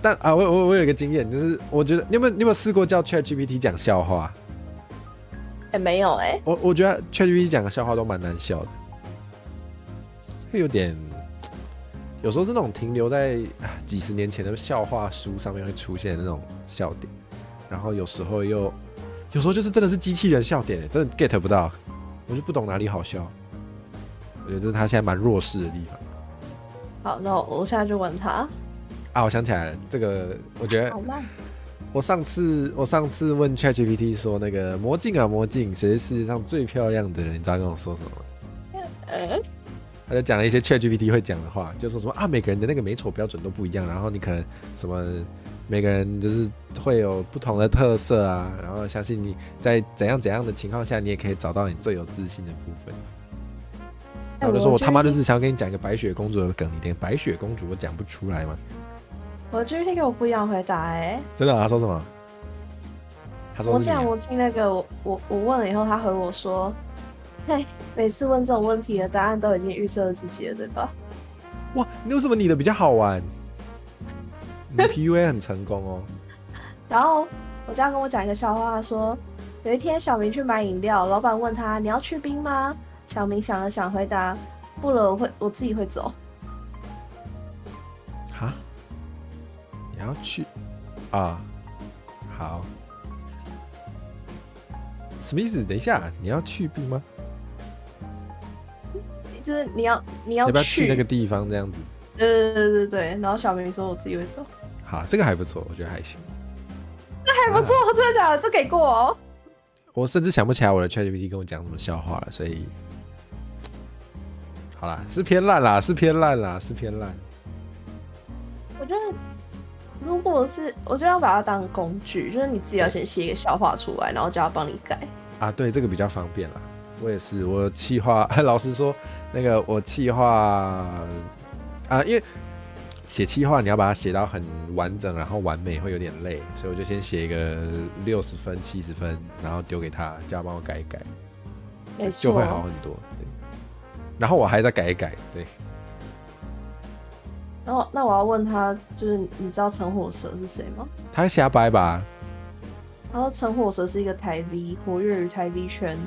但我有一个经验，就是我觉得你有没有试过叫 ChatGPT 讲笑话？没有我觉得 ChatGPT 讲的笑话都蛮难笑的，会有点。有时候是那种停留在几十年前的笑话书上面会出现的那种笑点，然后有时候就是真的是机器人笑点，真的 get 不到，我就不懂哪里好笑。我觉得这是他现在蛮弱势的地方。好，那我现在就问他。我想起来了，这个我觉得我上次问 ChatGPT 说那个魔镜啊魔镜，谁是世界上最漂亮的人？你知道跟我说什么吗？他就讲了一些 ChatGPT 会讲的话，就说什么每个人的那个美丑标准都不一样，然后你可能什么每个人就是会有不同的特色啊，然后相信你在怎样的情况下，你也可以找到你最有自信的部分。然后我就说我他妈就是想要跟你讲一个白雪公主的梗，你连白雪公主都讲不出来吗？我 GPT 给我不一样回答真的他说什么？他说我进那个我问了以后，他回我说。每次问这种问题的答案都已经预设了自己了，对吧？哇，为什么你的比较好玩？你的 PUA 很成功哦。然后我家跟我讲一个笑话，他说有一天小明去买饮料，老板问他你要去冰吗？小明想了想回答不了，我自己会走。哈，你要去啊？好，什么意思？等一下，你要去冰吗？就是你要要不要去那个地方这样子？对，然后小明说我自己会走。好，这个还不错，我觉得还行。那还不错，真的假的？这给过哦。我甚至想不起来我的 ChatGPT 跟我讲什么笑话了，所以好啦，是偏烂啦，是偏烂。我觉得，如果是，我就要把它当工具，就是你自己要先写一个笑话出来，然后叫他帮你改。啊，对，这个比较方便啦。我也是，我企划，老实说，那个我企划啊，因为写企划你要把它写到很完整，然后完美会有点累，所以我就先写一个60分、70分，然后丢给他，叫他帮我改一改，就会好很多。对，然后我还在改一改，对。然后那我要问他，就是你知道陈火蛇是谁吗？他会瞎掰吧？他说陈火蛇是一个台 V， 活跃于台 V 圈。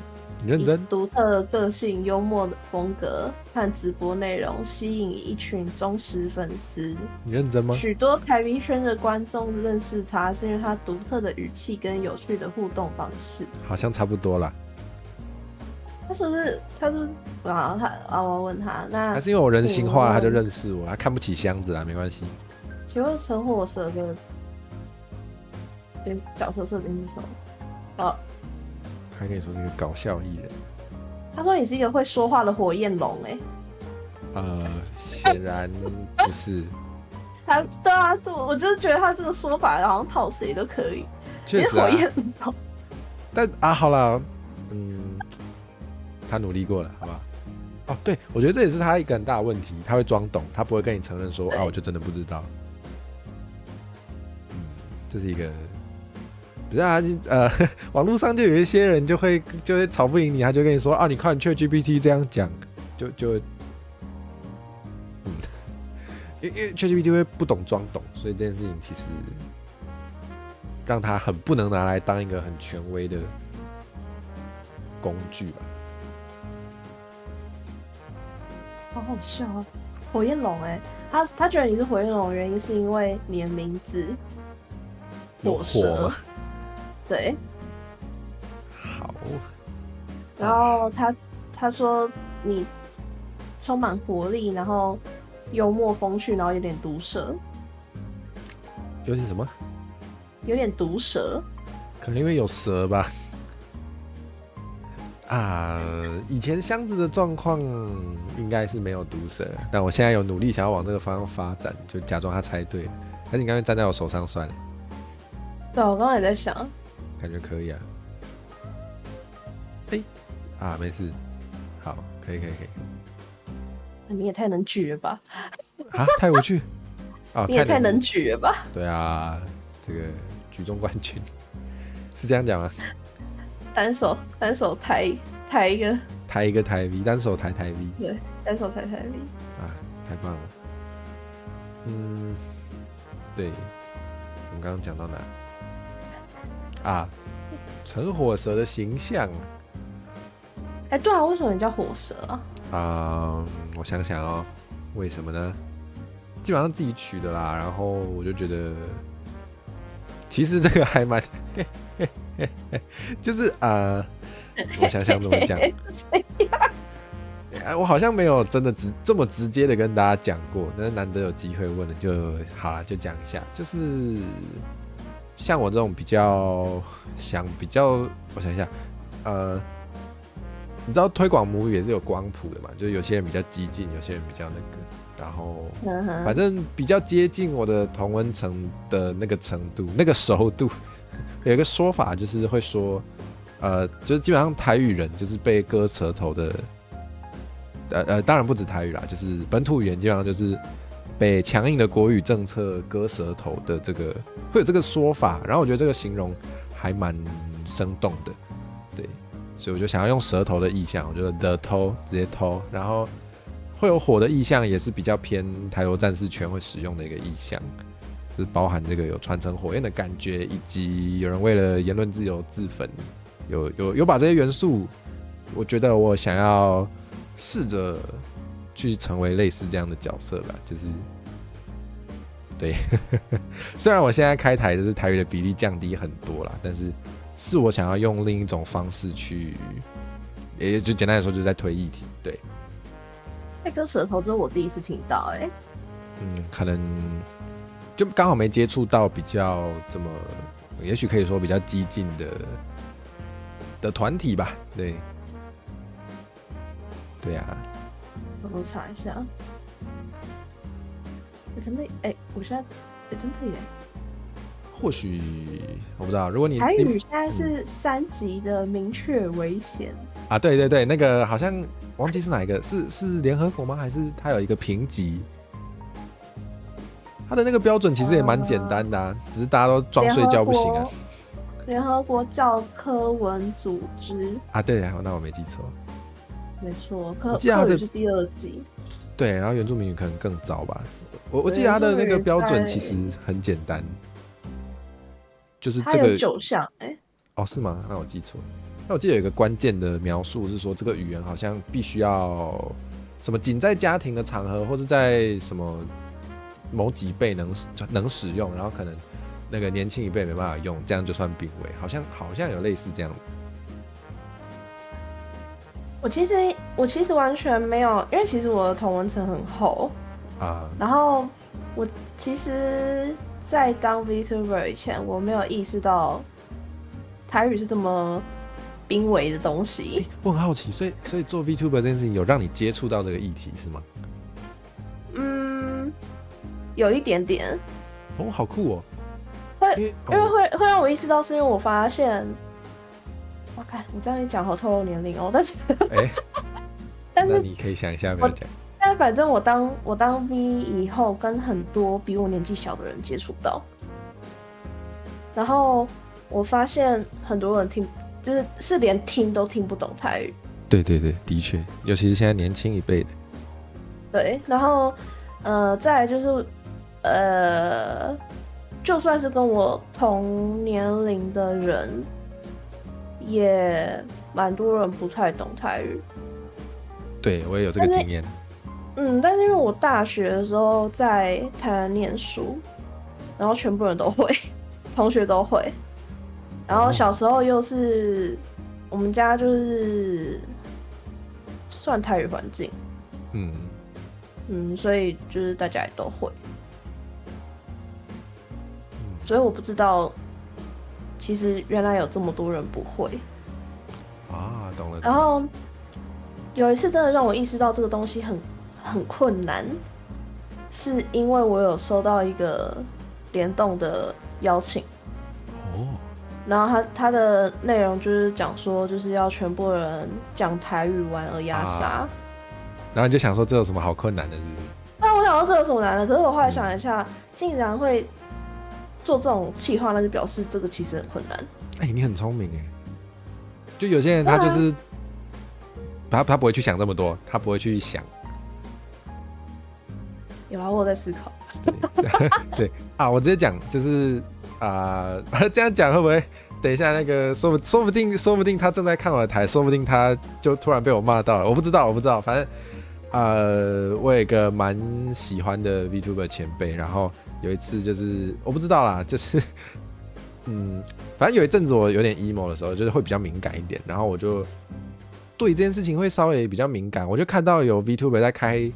你认真？以独特的个性、幽默的风格和直播内容吸引一群忠实粉丝。你认真吗？许多台 V 圈的观众认识他，是因为他独特的语气跟有趣的互动方式。好像差不多啦。他是不是啊？我要问他，那还是因为我人形化，他就认识我，他看不起箱子啦，没关系。请问陈火蛇的角色设定是什么？哦。还可以说是一个搞笑艺人。他说你是一个会说话的火焰龙，显然不是。对啊，我就觉得他这个说法好像套谁都可以。确实啊。火焰龙。但好啦，他努力过了，好不好？哦，对，我觉得这也是他一个很大的问题，他会装懂，他不会跟你承认说啊，我就真的不知道。这是一个。不是啊，网络上就有一些人就会吵不赢你，他就跟你说啊，你看 ChatGPT 这样讲，因为 ChatGPT 会不懂装懂，所以这件事情其实让他很不能拿来当一个很权威的工具吧。好好笑啊！火焰龙他觉得你是火焰龙的原因是因为你的名字火蛇。对，好。然后他说你充满活力，然后幽默风趣，然后有点毒舌。有点什么？有点毒舌。可能因为有蛇吧。以前箱子的状况应该是没有毒蛇，但我现在有努力想要往这个方向发展，就假装他猜对了。还是你刚才站在我手上算了？对，我刚刚也在想。感觉可以啊，没事，好，可以。你也太能举了吧？太无趣你也太能举了吧？对啊，这个举重冠军是这样讲吗？单手抬一个台 V， 单手抬台 V， 对，单手抬台 V 太棒了。对，我们刚刚讲到哪？陈火蛇的形象。对啊，为什么你叫火蛇啊？我想想哦，为什么呢？基本上自己取的啦，然后我就觉得，其实这个还蛮，就是我想想怎么讲。我好像没有真的这么直接的跟大家讲过，但是难得有机会问了，就好了，就讲一下，就是像我这种我想一下，你知道推广母语也是有光谱的嘛，就是有些人比较激进，有些人比较那个，然后反正比较接近我的同温层的那个程度、那个熟度，有一个说法就是会说，就是基本上台语人就是被割舌头的。当然不止台语啦，就是本土语言基本上就是被强硬的国语政策割舌头的这个会有这个说法，然后我觉得这个形容还蛮生动的，对，所以我就想要用舌头的意象，我觉得的偷直接偷，然后会有火的意象也是比较偏台罗战士圈会使用的一个意象，就是包含这个有传承火焰的感觉，以及有人为了言论自由自焚，有把这些元素，我觉得我想要试着去成为类似这样的角色吧，就是对，虽然我现在开台就是台语的比例降低很多啦，但是我想要用另一种方式去，也就简单来说就是在推议题，对。那个舌头，这是我第一次听到，可能就刚好没接触到比较这么，也许可以说比较激进的团体吧，对，对啊。我查一下，真的，我现在，真的耶。或许我不知道，如果你台语现在是3级的明确危险啊，对对对，那个好像忘记是哪一个，是联合国吗？还是它有一个评级？它的那个标准其实也蛮简单的啊，只是大家都装睡觉不行啊。联合国教科文组织啊，对，那我没记错，没错，客语是第2级。对，然后原住民语可能更早吧。我记得它的那个标准其实很简单。就是这个它有9项，哦，是吗？那我记错。那我记得有一个关键的描述是说，这个语言好像必须要什么仅在家庭的场合，或是在什么某几辈能使用，然后可能那个年轻一辈没办法用，这样就算濒危。好像有类似这样的。我其实完全没有，因为其实我的同文层很厚啊，然后我其实。在当 VTuber 以前，我没有意识到台语是这么濒危的东西。我很好奇，所以做 VTuber 这件事情有让你接触到这个议题是吗？有一点点。哦，好酷哦！因为会让我意识到，是因为我发现，我看我这样一讲好透露年龄哦，但是但是你可以想一下，没有讲。但反正我当 V 以后，跟很多比我年纪小的人接触到，然后我发现很多人就是连听都听不懂台语。对对对，的确，尤其是现在年轻一辈的。对，然后再来就是就算是跟我同年龄的人，也蛮多人不太懂台语。对，我也有这个经验。但是因为我大学的时候在台湾念书，然后全部人都会，同学都会，然后小时候又是我们家就是算台语环境，所以就是大家也都会，所以我不知道，其实原来有这么多人不会啊，懂了。然后有一次真的让我意识到这个东西很困难，是因为我有收到一个联动的邀请，然后他的内容就是讲说，就是要全部人讲台语玩鹅鸭杀，然后你就想说这有什么好困难的，是不是？那我想说这有什么难的？可是我后来想一下，竟然会做这种企划，那就表示这个其实很困难。你很聪明哎，就有些人他就是他不会去想这么多，他不会去想。有啊，我在思考。对啊，我直接讲，就是这样讲会不会等一下那个说不定他正在看我的台，说不定他就突然被我骂到了，我不知道，反正我有一个蛮喜欢的 VTuber 前辈，然后有一次就是我不知道啦，就是反正有一阵子我有点 emo 的时候，就是会比较敏感一点，然后我就对这件事情会稍微比较敏感，我就看到有 VTuber 在开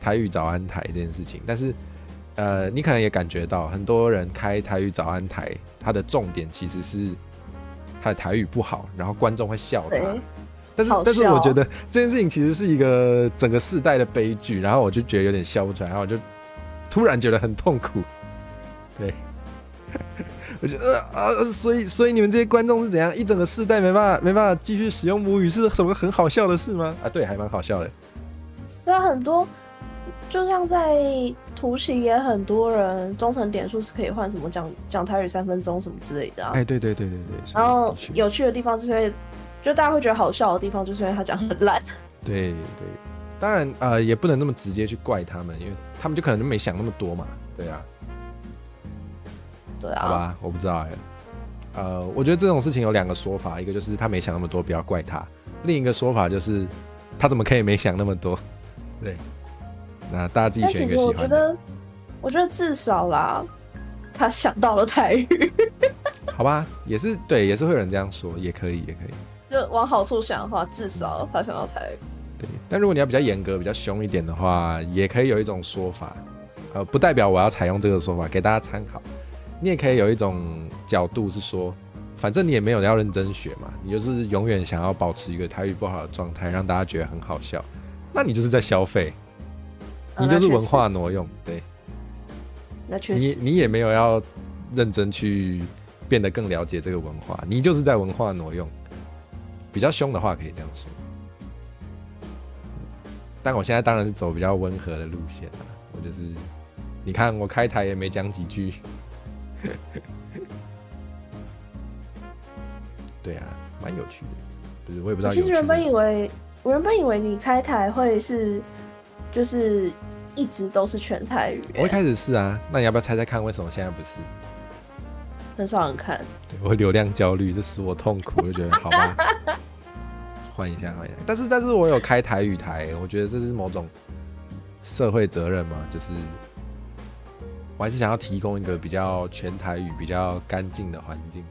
台语早安台这件事情，但是你可能也感觉到很多人开台语早安台，他的重点其实是他的台语不好，然后观众会笑他。但是我觉得这件事情其实是一个整个世代的悲剧，然后我就觉得有点笑不出来，然后我就突然觉得很痛苦。对，我觉得所以你们这些观众是怎样？一整个世代没办法继续使用母语，是什么很好笑的事吗？对，还蛮好笑的。对啊，很多。就像在图奇也很多人忠诚点数是可以换什么讲台语3分钟什么之类的啊。对。然后有趣的地方就是因为，就大家会觉得好笑的地方就是因为他讲很烂。对，当然也不能那么直接去怪他们，因为他们就可能就没想那么多嘛。对啊。对啊，好吧，我不知道我觉得这种事情有2个说法，一个就是他没想那么多，不要怪他；另一个说法就是他怎么可以没想那么多？对，那大家自己选一个喜欢的。我觉得至少啦，他想到了台语。好吧，也是对，也是会有人这样说，也可以，也可以。就往好处想的话，至少他想到台语。对，但如果你要比较严格、比较凶一点的话，也可以有一种说法，不代表我要采用这个说法，给大家参考。你也可以有一种角度是说，反正你也没有要认真学嘛，你就是永远想要保持一个台语不好的状态，让大家觉得很好笑，那你就是在消费，你就是文化挪用。对，那确实，你也没有要认真去变得更了解这个文化，你就是在文化挪用。比较凶的话可以这样说，但我现在当然是走比较温和的路线了。我就是，你看我开台也没讲几句，对啊，蛮有趣的。不是，我也不知道。其实我原本以为你开台会是，就是一直都是全台语。我一开始是啊，那你要不要猜猜看，为什么现在不是？很少人看。对，我流量焦虑，这使我痛苦，我就觉得好吧，换一下。但是我有开台语台，我觉得这是某种社会责任嘛，就是我还是想要提供一个比较全台语、比较干净的环境。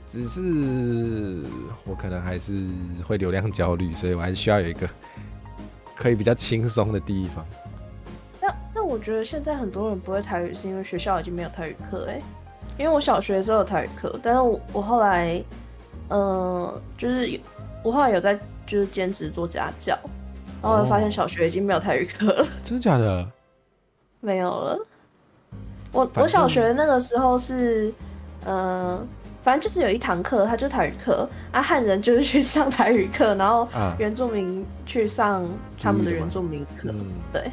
只是我可能还是会流量焦虑，所以我还是需要有一个可以比较轻松的地方。那我觉得现在很多人不会台语，是因为学校已经没有台语课因为我小学的时候有台语课，但是我后来，就是我后来有在就是兼职做家教，然后我发现小学已经没有台语课了。真的假的？没有了。我小学那个时候是，反正就是有一堂课，它就是台语课啊，汉人就是去上台语课，然后原住民去上他们的原住民课，对。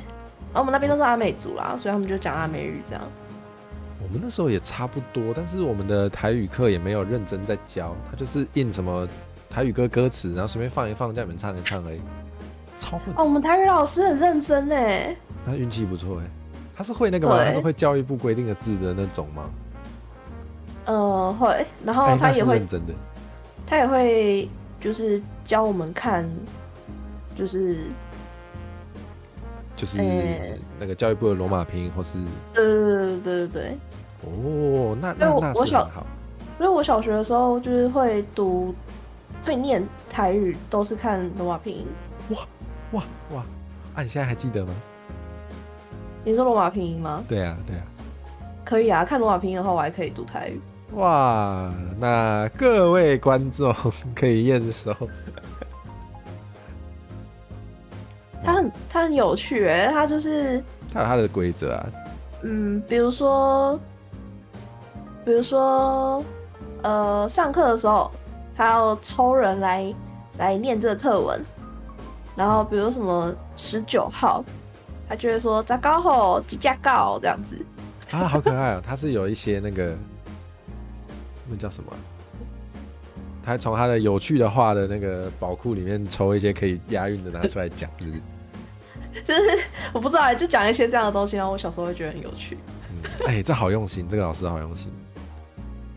然后我们那边都是阿美族啦，所以他们就讲阿美语这样。我们那时候也差不多，但是我们的台语课也没有认真在教，他就是印什么台语歌词，然后随便放一放，叫你们唱一唱而已，超混。我们台语老师很认真他运气不错他是会那个吗？他是会教育部规定的字的那种吗？会，然后他也会认真的，他也会就是教我们看，就是那个教育部的罗马拼音，或是对。哦，那是很好。所以我小学的时候就是会念台语，都是看罗马拼音。哇！你现在还记得吗？你说罗马拼音吗？对啊。可以啊，看罗马拼音的话，我还可以读台语。哇，那各位观众可以验收。它很有趣它就是它有它的规则啊。比如说上课的时候，他要抽人来念这个课文，然后比如什么19号，他就会说糟糕吼，几架告这样子。啊，好可爱它是有一些那叫什么？他从他的有趣的话的那个宝库里面抽一些可以押韵的拿出来讲，是不是？就是我不知道就讲一些这样的东西，然后我小时候会觉得很有趣。这好用心，这个老师好用心。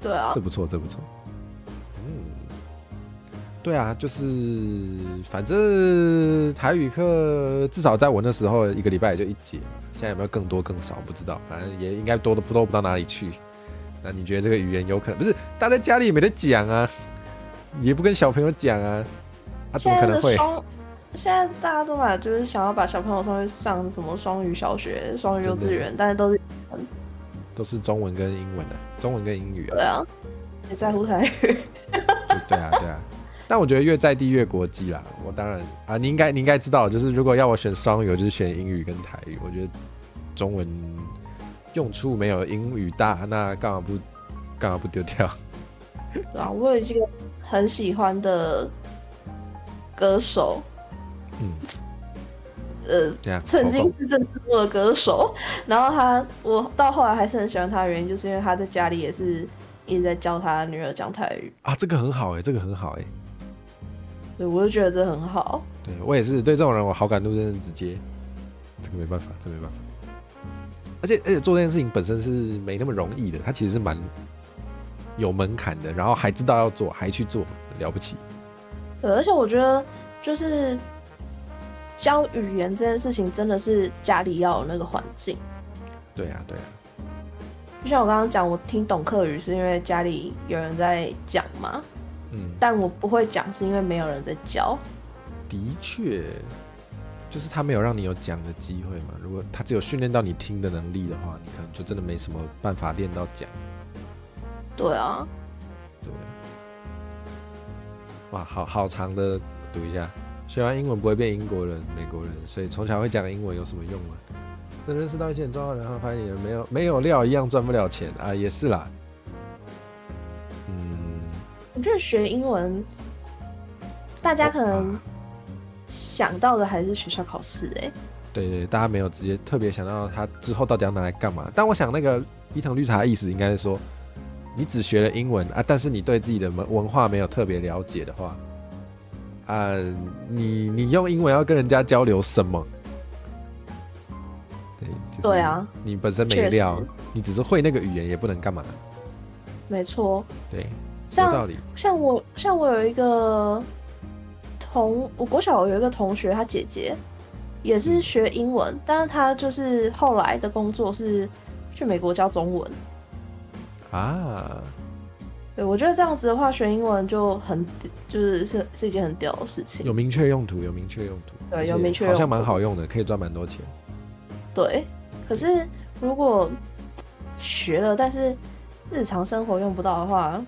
对啊，这不错。对啊，就是反正台语课至少在我那时候1个礼拜也就1节嘛，现在有没有更多更少不知道，反正也应该多不到哪里去。那你觉得这个语言有可能不是大家家里也没得讲啊，也不跟小朋友讲啊，怎么可能会？现在大家都就是想要把小朋友送去上什么双语小学、双语幼稚园，但是都是中文跟英文的，中文跟英语啊。对啊，谁在乎台语？对啊。但我觉得越在地越国际啦。我当然你应该知道，就是如果要我选双语，我就是选英语跟台语。我觉得中文用处没有英语大，那干嘛不丢掉？对啊，我有一个很喜欢的歌手。曾经是政治部的歌手，然后我到后来还是很喜欢他的原因，就是因为他在家里也是一直在教他女儿讲台语啊，这个很好对，我就觉得这很好。对，我也是对这种人我好感度真的直接，这个没办法。而且做这件事情本身是没那么容易的，它其实是蛮有门槛的，然后还知道要做，还去做，了不起。对，而且我觉得就是教语言这件事情，真的是家里要有那个环境。对啊，对啊。就像我刚刚讲，我听懂客语是因为家里有人在讲嘛，但我不会讲是因为没有人在教。的确，就是他没有让你有讲的机会嘛。如果他只有训练到你听的能力的话，你可能就真的没什么办法练到讲。对啊，对。哇，好长的读一下。学完英文不会变英国人、美国人，所以从小会讲英文有什么用吗？真认识到一些很重要的人，然后发现你没有料一样赚不了钱啊，也是啦。我觉得学英文，大家可能想到的还是学校考试对，大家没有直接特别想到他之后到底要拿来干嘛。但我想那个伊藤绿茶的意思应该是说，你只学了英文啊，但是你对自己的文化没有特别了解的话，你用英文要跟人家交流什么？对啊，你本身没料，你只是会那个语言也不能干嘛。没错，对，有道理。像我有一个我国小有一个同学，他姐姐也是学英文，但是他就是后来的工作是去美国教中文啊。对，我觉得这样子的话，学英文就是一件很屌的事情。有明确用途，对，有明确用途，好像蛮好用的，可以赚蛮多钱。对，可是如果学了，但是日常生活用不到的话，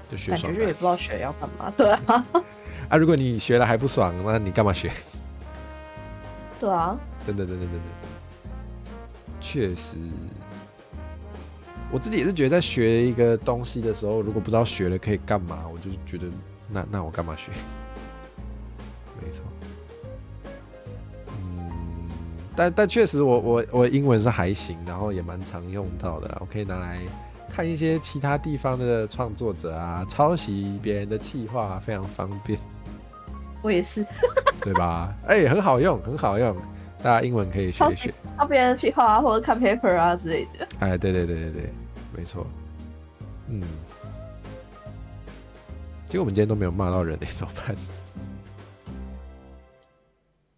就学感觉就也不知道学要干嘛。对啊。如果你学了还不爽，那你干嘛学？对啊。真的，确实。我自己也是觉得，在学一个东西的时候，如果不知道学了可以干嘛，我就觉得那我干嘛学？没错。但确实我英文是还行，然后也蛮常用到的啦，我可以拿来看一些其他地方的创作者啊，抄袭别人的企划，非常方便。我也是。对吧？很好用，大家英文可以学学。抄别人的企划啊，或者看 paper 啊之类的。对，没错。结果我们今天都没有骂到人怎么办？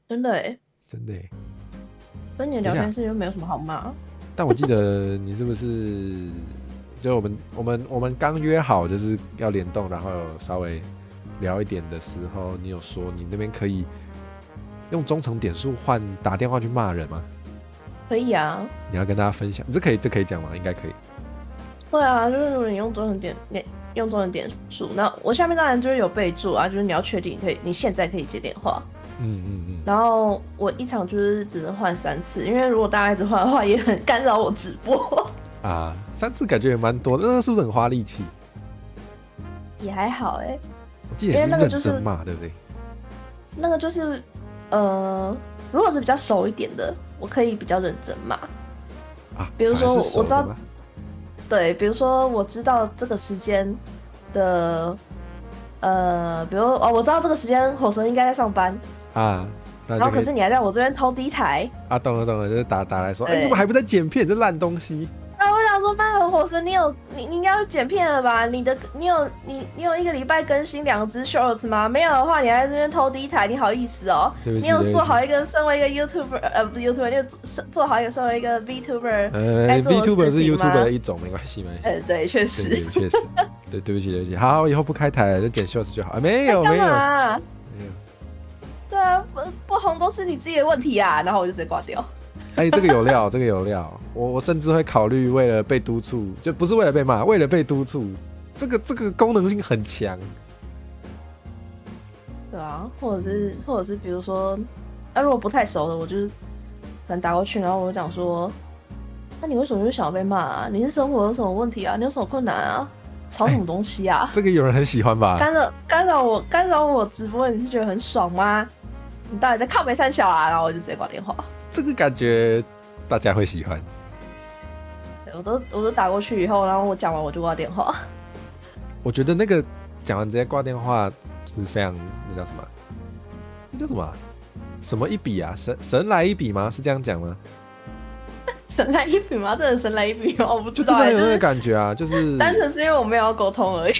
真的真的跟你聊天室又没有什么好骂。但我记得你是不是就我们刚约好就是要联动，然后稍微聊一点的时候，你有说你那边可以用忠诚点数换打电话去骂人吗？可以啊。你要跟大家分享，这可以讲吗？应该可以。会啊，就是如果你用忠诚点数，那我下面当然就是有备注啊，就是你要确定你现在可以接电话。然后我一场就是只能换3次，因为如果大家一直换的话，也很干扰我直播。3次感觉也蛮多的，那是不是很花力气？也还好我记得你是认真骂，对不对？那个就是，如果是比较熟一点的，我可以比较认真骂。比如说我知道，对，比如说我知道这个时间的，比如我知道这个时间火神应该在上班然后可是你还在我这边偷第1台懂了，就是打来说，你怎么还不在剪片？这烂东西！那我想说，妈的，火神，你应该要剪片了吧？你有1个礼拜更新2支 shorts 吗？没有的话，你还在这边偷第1台，你好意思哦？你有做好一个身为一个 YouTuber， 不是 YouTuber， 你有做好一个身为一个 VTuber， 该做的事情吗？ VTuber 是 YouTuber 的一种，没关系。对，确实，对不起，好，以后不开台了，就剪 shorts 就好。没有。对啊，不红都是你自己的问题啊，然后我就直接挂掉。这个有料，我甚至会考虑为了被督促，就不是为了被骂，为了被督促，这个功能性很强。对啊，或者是比如说，如果不太熟的，我就是可能打过去，然后我讲说，那你为什么就想要被骂啊？你是生活有什么问题啊？你有什么困难啊？吵什么东西啊？这个有人很喜欢吧？干扰我直播，你是觉得很爽吗？你到底在靠北三小啊？然后我就直接挂电话。这个感觉大家会喜欢。我都打过去以后，然后我讲完我就挂电话。我觉得那个讲完直接挂电话是非常那叫什么？那叫什么？什么一笔啊？神来一笔吗？是这样讲吗？神来一笔吗？真的神来一笔吗？我不知道、就真的有那个感觉啊，就是单纯是因为我没有要沟通而已。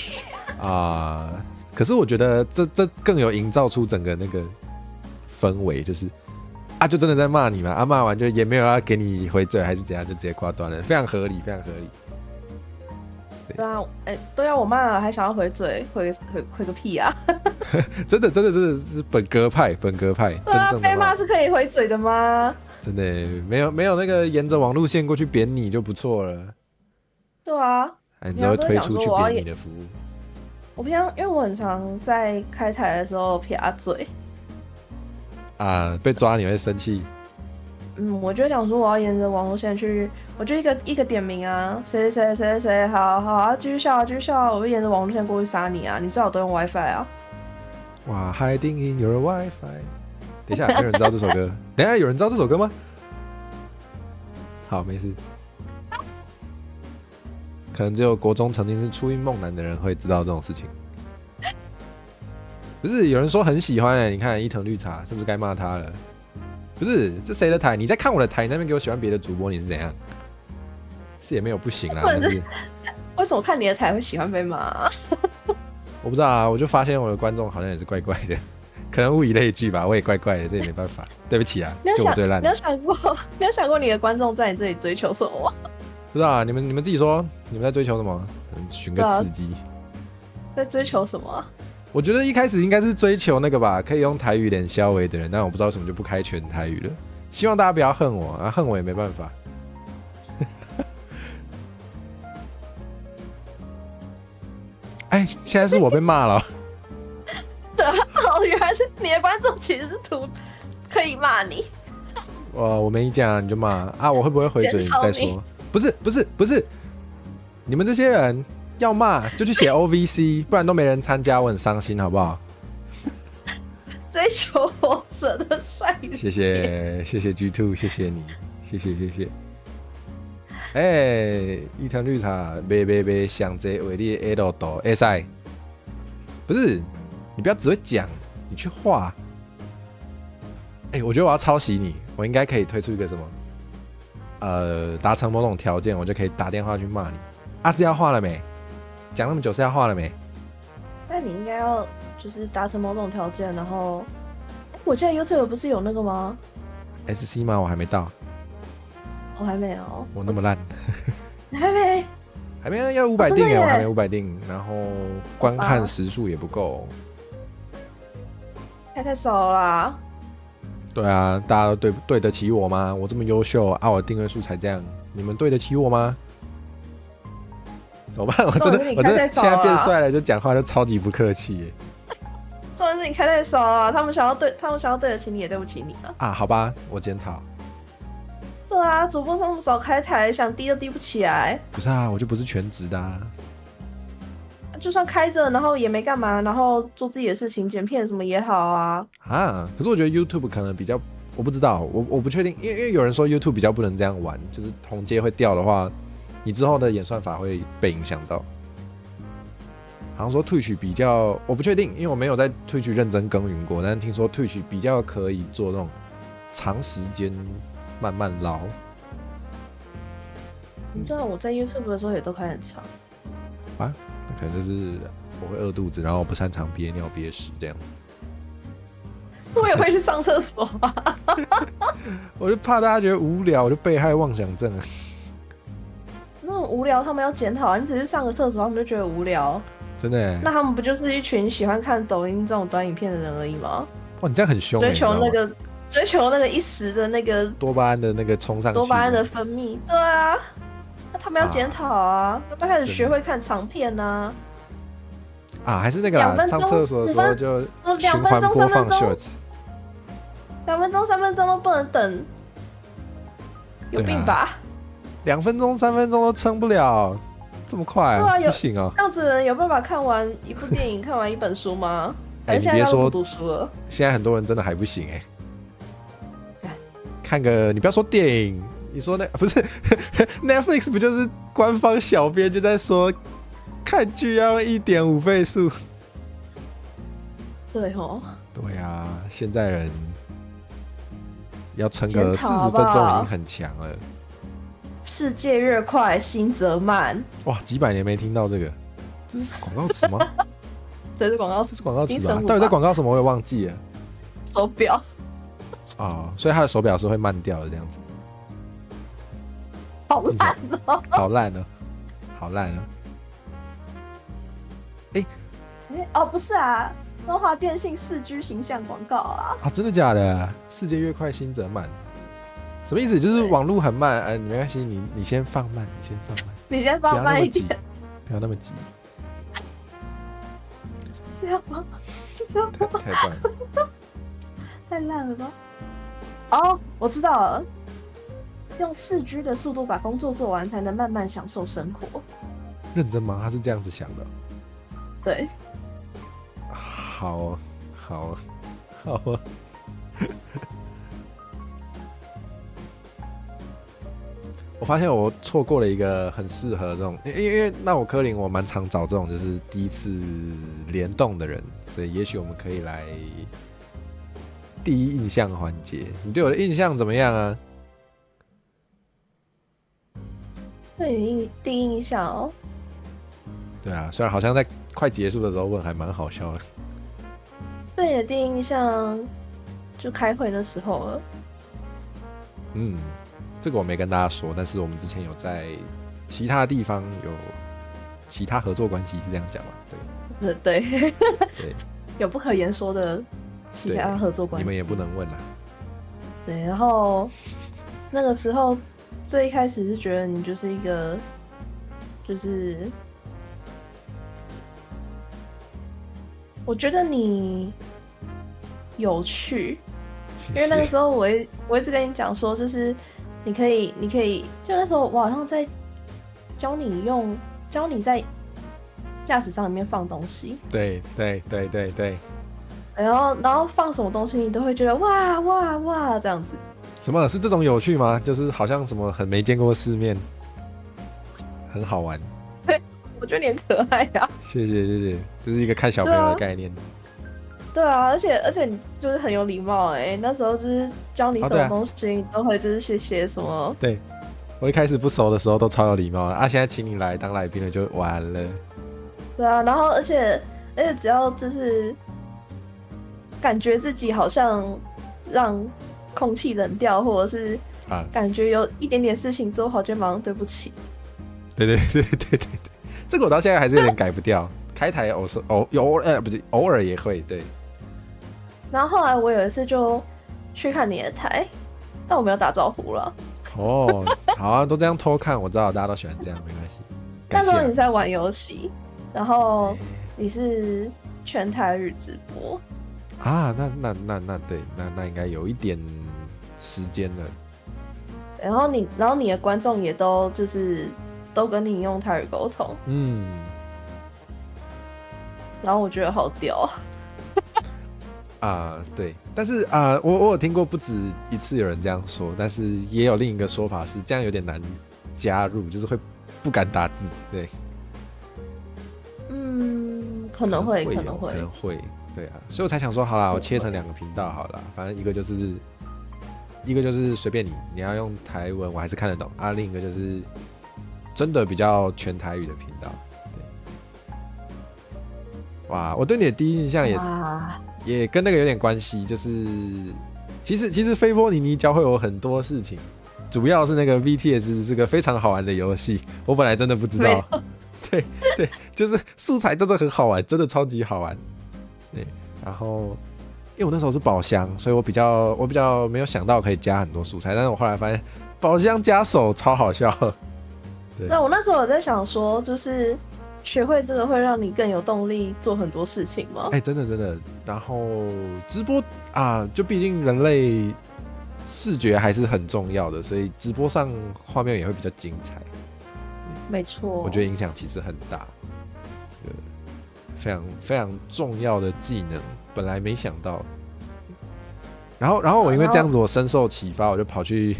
可是我觉得这更有营造出整个那个氛围，就是就真的在骂你嘛，骂完就也没有要给你回嘴还是怎样，就直接挂断了，非常合理，非常合理。对啊，都要我骂了，还想要回嘴，回个屁啊！真的是本格派，真正的被骂是可以回嘴的吗？真的没有那个沿着网路线过去扁你就不错了。对啊，你才会推出去扁你的服务。我平常因为我很常在开台的时候撇嘴被抓你会生气。我就想说我要沿着网路线去，我就一个点名啊，谁，好，继续笑，我就沿着网路线过去杀你啊！你最好都用 WiFi 啊！哇 ，Hiding in your WiFi。等一下，没有人知道这首歌。等一下，有人知道这首歌吗？好，没事。可能只有国中曾经是初音梦男的人会知道这种事情。不是，有人说很喜欢你看伊藤绿茶是不是该骂他了？不是，这谁的台？你在看我的台，你那边给我喜欢别的主播，你是怎样？是也没有不行啦。但是为什么看你的台会喜欢被骂？我不知道啊，我就发现我的观众好像也是怪怪的，可能物以类聚吧，我也怪怪的，这也没办法，对不起啊，就我最烂。你有想过你的观众在你这里追求什么吗？不知道啊，你们自己说，你们在追求什么？寻个刺激。在追求什么？我觉得一开始应该是追求那个吧，可以用台语脸消微的人，但我不知道为什么就不开全台语了。希望大家不要恨我啊，恨我也没办法。现在是我被骂了。对啊，原来是你的观众其实是可以骂你。我没讲，你就骂啊！我会不会回嘴再说？不是，你们这些人要骂就去写 OVC， 不然都没人参加，我很伤心，好不好？追求王者的帅脸。谢谢 G2， 谢谢你，谢谢。伊藤绿茶，别想这为你 L 斗 SI， 不是，你不要只会讲，你去画。我觉得我要抄袭你，我应该可以推出一个什么，达成某种条件，我就可以打电话去骂你。是要画了没？讲那么久是要画了没？那你应该要就是达成某种条件，然后，我记得 YouTube 不是有那个吗 ？SC 吗？我还没到。我还没有。我那么烂。你还没？还没要500订我还没500订，然后观看时数也不够。太少了啦。对啊，大家都对得起我吗？我这么优秀我订阅数才这样，你们对得起我吗？怎么办？我真的现在变帅了，就讲话就超级不客气耶。重点是你开太少了，他们想要对得起你，也对不起你了。好吧，我检讨。对啊，主播这么少开台，想低都低不起来。不是啊，我就不是全职的啊。就算开着，然后也没干嘛，然后做自己的事情，剪片什么也好啊。可是我觉得 YouTube 可能比较，我不知道，我不确定，因为有人说 YouTube 比较不能这样玩，就是同阶会掉的话，你之后的演算法会被影响到。好像说 Twitch 比较，我不确定，因为我没有在 Twitch 认真耕耘过，但是听说 Twitch 比较可以做那种长时间慢慢捞。你知道我在 YouTube 的时候也都开很长啊？可能就是我会饿肚子，然后我不擅长憋尿憋屎这样子。我也会去上厕所啊。我就怕大家觉得无聊，我就被害妄想症啊。那种无聊他们要检讨，你只是上个厕所他们就觉得无聊，真的耶。那他们不就是一群喜欢看抖音这种短影片的人而已吗？哇，你这样很凶。追求那个一时的那个多巴胺的那个冲上去，多巴胺的分泌。对啊，那他们要检讨啊，要不要开始学会看长片呢？还是那个上厕所的时候就循环播放 shorts。2分钟3分钟都不能等，有病吧？2分钟3分钟都撑不了，这么快啊？不行哦。这样子的人有办法看完一部电影、看完一本书吗？你别说不读书了，现在很多人真的还不行看个，你不要说电影，你说不是Netflix 不就是官方小编就在说看剧要用1.5倍速？对哦。对啊，现在人要撑个40分钟已经很强了。世界越快，心则慢。哇，几百年没听到这个，这是广告词吗？这是广告词，这是广告词吧？金城武吧到底在广告什么？我也忘记了。手表。哦，所以他的手表是会慢掉的这样子。好烂哦！好烂哦，好烂哦。哦，不是啊，中华电信4G 形象广告啊。啊，真的假的？世界越快，心则慢。什么意思？就是网络很慢，你没关系，你先放慢，你先放慢，你先放慢一点，不要那么急，是这样吗？是这样吗？太棒了，太烂了吧？哦，我知道了，用4G 的速度把工作做完，才能慢慢享受生活。认真吗？他是这样子想的。对，好哦，好哦，好哦。我发现我错过了一个很适合这种，因为那我科林我蛮常找这种就是第一次联动的人，所以也许我们可以来第一印象环节。你对我的印象怎么样啊？对你第一印象哦。对啊，虽然好像在快结束的时候问，还蛮好笑的。对你的第一印象，就开会的时候了。嗯，这个我没跟大家说，但是我们之前有在其他地方有其他合作关系，是这样讲吗？对，对，有不可言说的其他合作关系，你们也不能问啦。对，然后那个时候最一开始是觉得你就是一个，就是我觉得你有趣，谢谢因为那个时候我一直跟你讲说，就是你可以，就那时候我好像在教你在驾驶舱里面放东西，对，然后放什么东西你都会觉得哇哇哇这样子。什么是这种有趣吗？就是好像什么很没见过世面，很好玩。对，我觉得你很可爱啊。谢谢，就是一个看小朋友的概念。对啊，而且你就是很有礼貌那时候就是教你什么东西，你都会就是谢谢什么。对，我一开始不熟的时候都超有礼貌啊，现在请你来当来宾了就完了。对啊，然后而且只要就是感觉自己好像让空气冷掉，或者是感觉有一点点事情做好，就马上对不起。对，这个我到现在还是有点改不掉。开台偶尔也会对。然后后来我有一次就去看你的台，但我没有打招呼了。哦，好啊，都这样偷看，我知道大家都喜欢这样，没关系。那时候你在玩游戏，然后你是全台语直播啊，那对，那应该有一点时间了。然后你的观众也都就是都跟你用台语沟通，然后我觉得好屌对，但是我有听过不止一次有人这样说，但是也有另一个说法是这样有点难加入，就是会不敢打字，对。可能会，对啊，所以我才想说，好啦，我切成2个频道好了，反正一个就是随便你要用台文我还是看得懂啊，另一个就是真的比较全台语的频道。对，哇，我对你的第一印象也跟那个有点关系，就是其实飞波尼尼教会我很多事情，主要是那个 VTS 是个非常好玩的游戏，我本来真的不知道。对，就是素材真的很好玩，真的超级好玩。对，然后因为我那时候是宝箱，所以我比较没有想到可以加很多素材，但是我后来发现宝箱加手超好笑。对，那我那时候有在想说，就是学会这个会让你更有动力做很多事情吗？真的。然后直播就毕竟人类视觉还是很重要的，所以直播上画面也会比较精彩。没错，我觉得影响其实很大，非常非常重要的技能，本来没想到。然后我因为这样子，我深受启发，我就跑去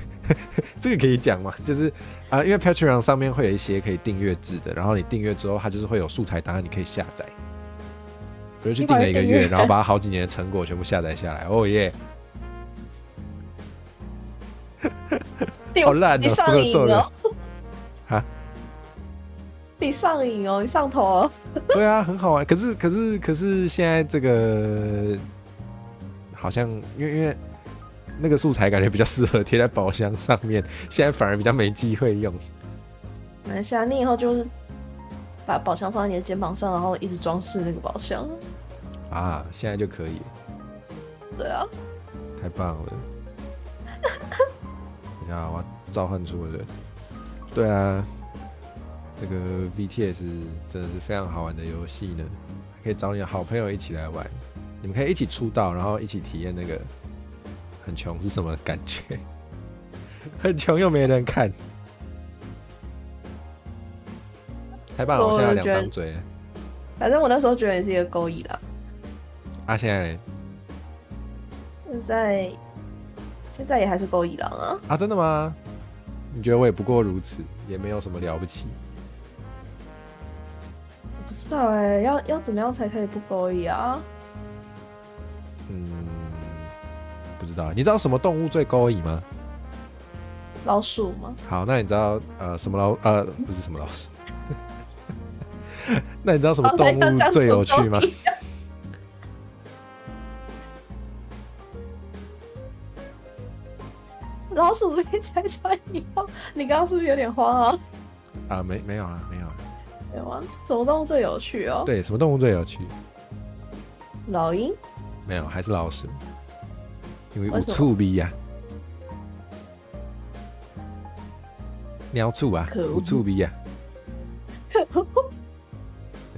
这个可以讲吗？就是因为 Patreon 上面会有一些可以订阅制的，然后你订阅之后，它就是会有素材档案，你可以下载。我就去订了1个月，然后把好几年的成果全部下载下来。哦耶！好烂哦，你上瘾了。你上瘾哦，你上头了。对啊，很好玩。可是现在这个好像因为那个素材感觉比较适合贴在宝箱上面，现在反而比较没机会用。没关系啊，你以后就是把宝箱放在你的肩膀上，然后一直装饰那个宝箱。啊，现在就可以。对啊，太棒了！你看，我要召唤出我的。对啊，这个 VTS 真的是非常好玩的游戏呢，可以找你的好朋友一起来玩，你们可以一起出道，然后一起体验那个很穷是什么感觉。很穷又没人看，太棒了！我现在有2张嘴。反正我那时候觉得你是一个勾引啦。啊，现在呢？现在也还是勾引狼啊！啊，真的吗？你觉得我也不过如此，也没有什么了不起。我不知道哎、要怎么样才可以不勾引啊？不知道。你知道什么动物最勾引吗？老鼠吗？好，那你知道什么不是什么老鼠？那你知道什么动物最有趣吗？老鼠被拆穿以后，你刚刚是不是有点慌啊？啊，没有啊，没有啊。有啊，什么动物最有趣哦？对，什么动物最有趣？老鹰？没有，还是老鼠。因为有为什么触鼻呀，鸟触啊，可恶有触鼻呀。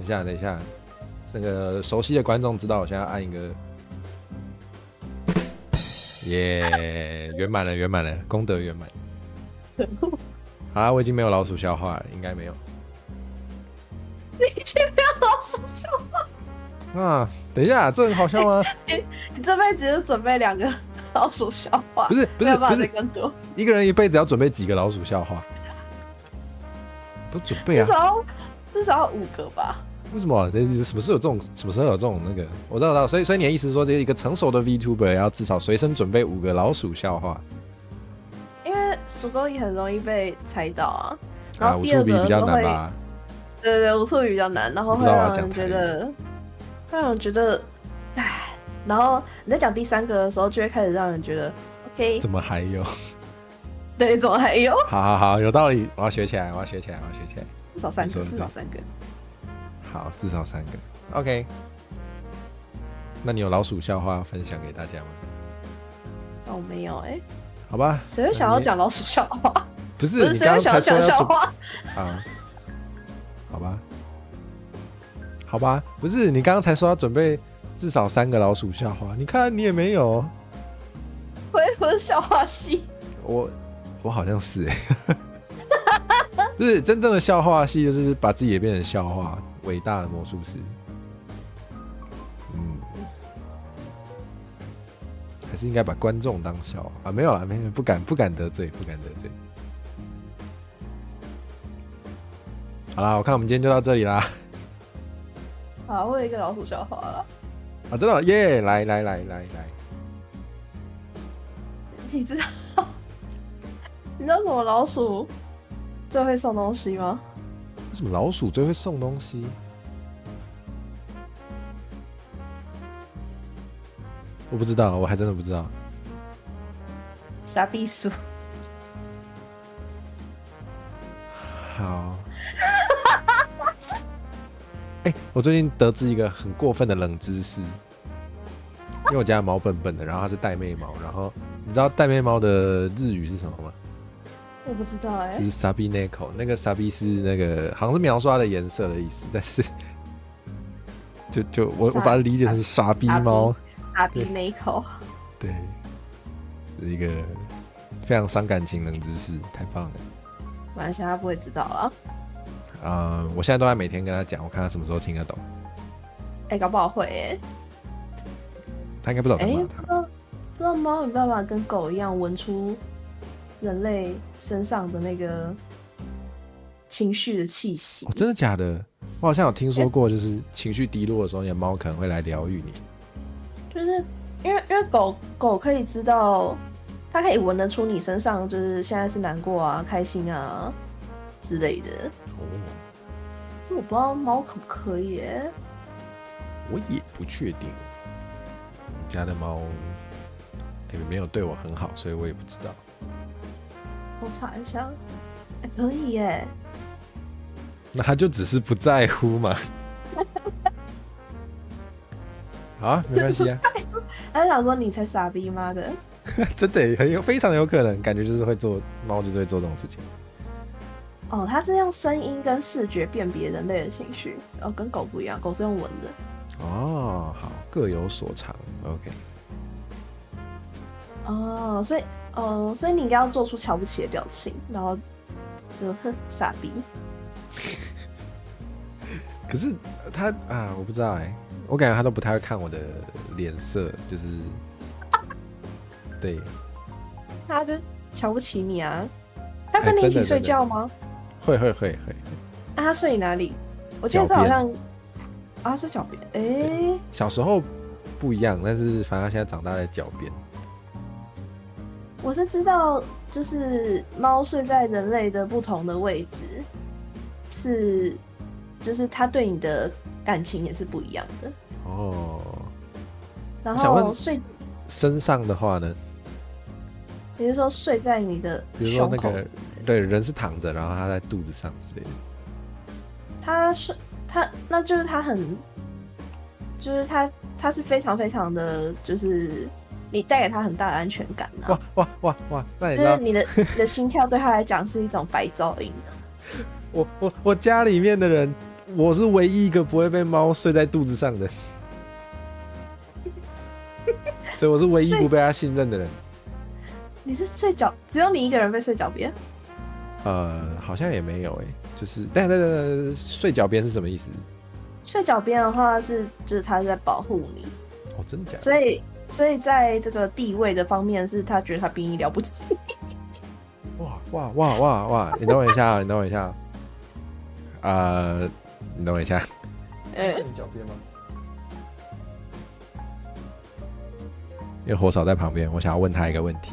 等一下，那个熟悉的观众知道我现在要按一个，耶，圆满了，功德圆满。好啦，我已经没有老鼠笑话了，应该没有。你已经没有老鼠笑话？啊，等一下，这很好笑吗？你这辈子就准备2个老鼠笑话？不是，没有办法再更多。一个人一辈子要准备几个老鼠笑话？不准备啊，至少要5个吧？为什么？什么时候有这种那个？我知道，所以你的意思是说，这一个成熟的 VTuber 要至少随身准备5个老鼠笑话？因为鼠钩也很容易被猜到啊。然啊，后第2无触笔比较个的时候会，难吧？对，无触笔比较难，然后会让人觉得，唉。然后你在讲第3个的时候，就会开始让人觉得 OK。怎么还有？对，怎么还有？好，有道理，我要学起来。至少3个，你说的对至少3个。好，至少3个。OK， 那你有老鼠笑话分享给大家吗？哦，没有哎、好吧，谁会想要讲老鼠笑话？不是，不是谁会想要讲笑话？啊，好吧，不是你刚刚才说要准备至少3个老鼠笑话，你看你也没有。我是笑话系。我好像是不是真正的笑话系，就是把自己也变成笑话，伟大的魔术师。还是应该把观众当笑话啊？没有啦，没有，不敢得罪。好啦，我看我们今天就到这里啦。好，我有一个老鼠笑话了。啊，真的耶！来，你知道什么老鼠最会送东西吗？为什么老鼠最会送东西？我不知道，我还真的不知道。傻逼鼠。好。我最近得知一个很过分的冷知识，因为我家的猫笨笨的，然后它是玳瑁猫，然后你知道玳瑁猫的日语是什么吗？我不知道哎、是 sabi neko， 那个 sabi 是那个好像是描述它的颜色的意思，但是我把它理解成傻逼猫，傻逼neko。对，是一个非常伤感情冷知识，太棒了。马来西亚不会知道了。我现在都在每天跟他讲，我看他什么时候听得懂。搞不好会哎、他应该不知道干嘛。不知道猫有办法跟狗一样闻出人类身上的那个情绪的气息。真的假的？我好像有听说过，就是情绪低落的时候，你的猫可能会来疗愈你。就是因为狗可以知道，它可以闻得出你身上就是现在是难过啊、开心啊之类的。这我不知道猫可不可以耶。我也不确定。我家的猫没有对我很好，所以我也不知道。我查一下，可以耶。那他就只是不在乎嘛。好啊，没关系啊。他想说你才傻逼妈的。真的非常有可能，感觉就是会做猫，就是会做这种事情。哦，它是用声音跟视觉辨别人类的情绪，跟狗不一样，狗是用闻的。哦，好，各有所长 ，OK。哦，所以你应该要做出瞧不起的表情，然后就哼傻逼。可是他我不知道我感觉他都不太会看我的脸色，就是对。他就瞧不起你啊！他跟你一起睡觉吗？会。他睡你哪里？我记得这好像睡脚边。小时候不一样，但是反正他现在长大在脚边。我是知道，就是猫睡在人类的不同的位置，就是它对你的感情也是不一样的。哦。然后睡身上的话呢？你是说睡在你的比如说那个对，人是躺着，然后他在肚子上之类的。那就是他很，就是他是非常非常的，就是你带给他很大的安全感啊！哇！那你知道，就是你的心跳对他来讲是一种白噪音的。我家里面的人，我是唯一一个不会被猫睡在肚子上的，所以我是唯一不被他信任的人。你是只有你一个人被睡脚边？好像也没有就是，但睡脚边是什么意思？睡脚边的话就是他在保护你。哦，真的假的？所以在这个地位的方面，是他觉得他比你了不起。哇！你等我一下，你等我一下。睡你脚边吗？因为火嫂在旁边，我想要问他一个问题。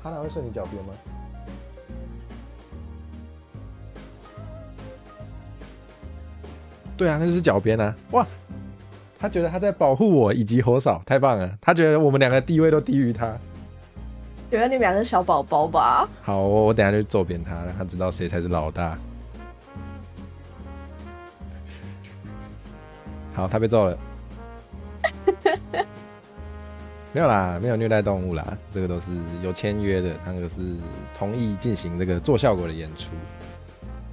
他哪会睡你脚边吗？对啊，那就是脚边啊！哇，他觉得他在保护我以及火嫂，太棒了！他觉得我们两个地位都低于他，觉得你们两个是小宝宝吧？好，我等一下就揍扁他，让他知道谁才是老大。好，他被揍了。没有啦，没有虐待动物啦，这个都是有签约的，那个是同意进行这个做效果的演出。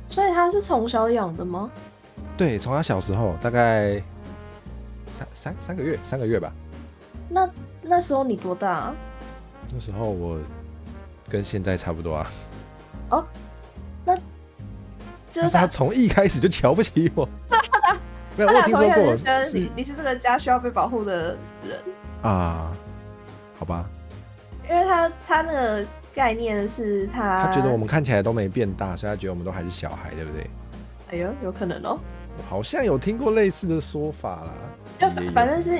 所以他是从小养的吗？对，从他小时候大概三个月吧。那时候你多大啊？那时候我跟现在差不多啊。哦，那就是他从一开始就瞧不起我。没有，我有听说过，你是这个家需要被保护的人啊。好吧，因为他那个概念是他觉得我们看起来都没变大，所以他觉得我们都还是小孩，对不对？哎呦，有可能哦。我好像有听过类似的说法啦。就反正是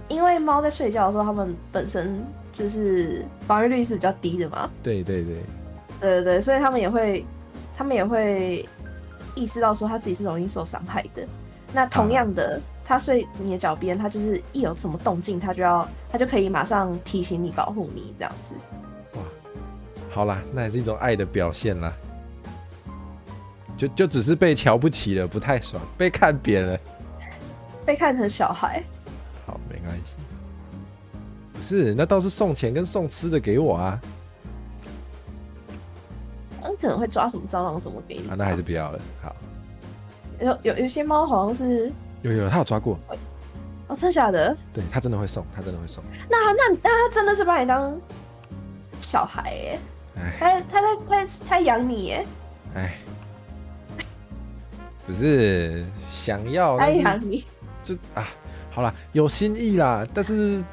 因为猫在睡觉的时候，它们本身就是防御力是比较低的嘛。对，所以他们也会意识到说他自己是容易受伤害的。那同样的，他睡你的脚边，他就是一有什么动静，他就可以马上提醒你、保护你这样子。哇，好啦，那也是一种爱的表现啦。就只是被瞧不起了，不太爽，被看扁了，被看成小孩。好，没关系。不是，那倒是送钱跟送吃的给我啊。你可能会抓什么蟑螂什么给你那还是不要了。好。有些猫好像是有，他有抓过。哦，真的假的？对，他真的会送。那他真的是把你当小孩耶？他养你耶？哎，不是想要，他养你就好啦，有心意啦。但是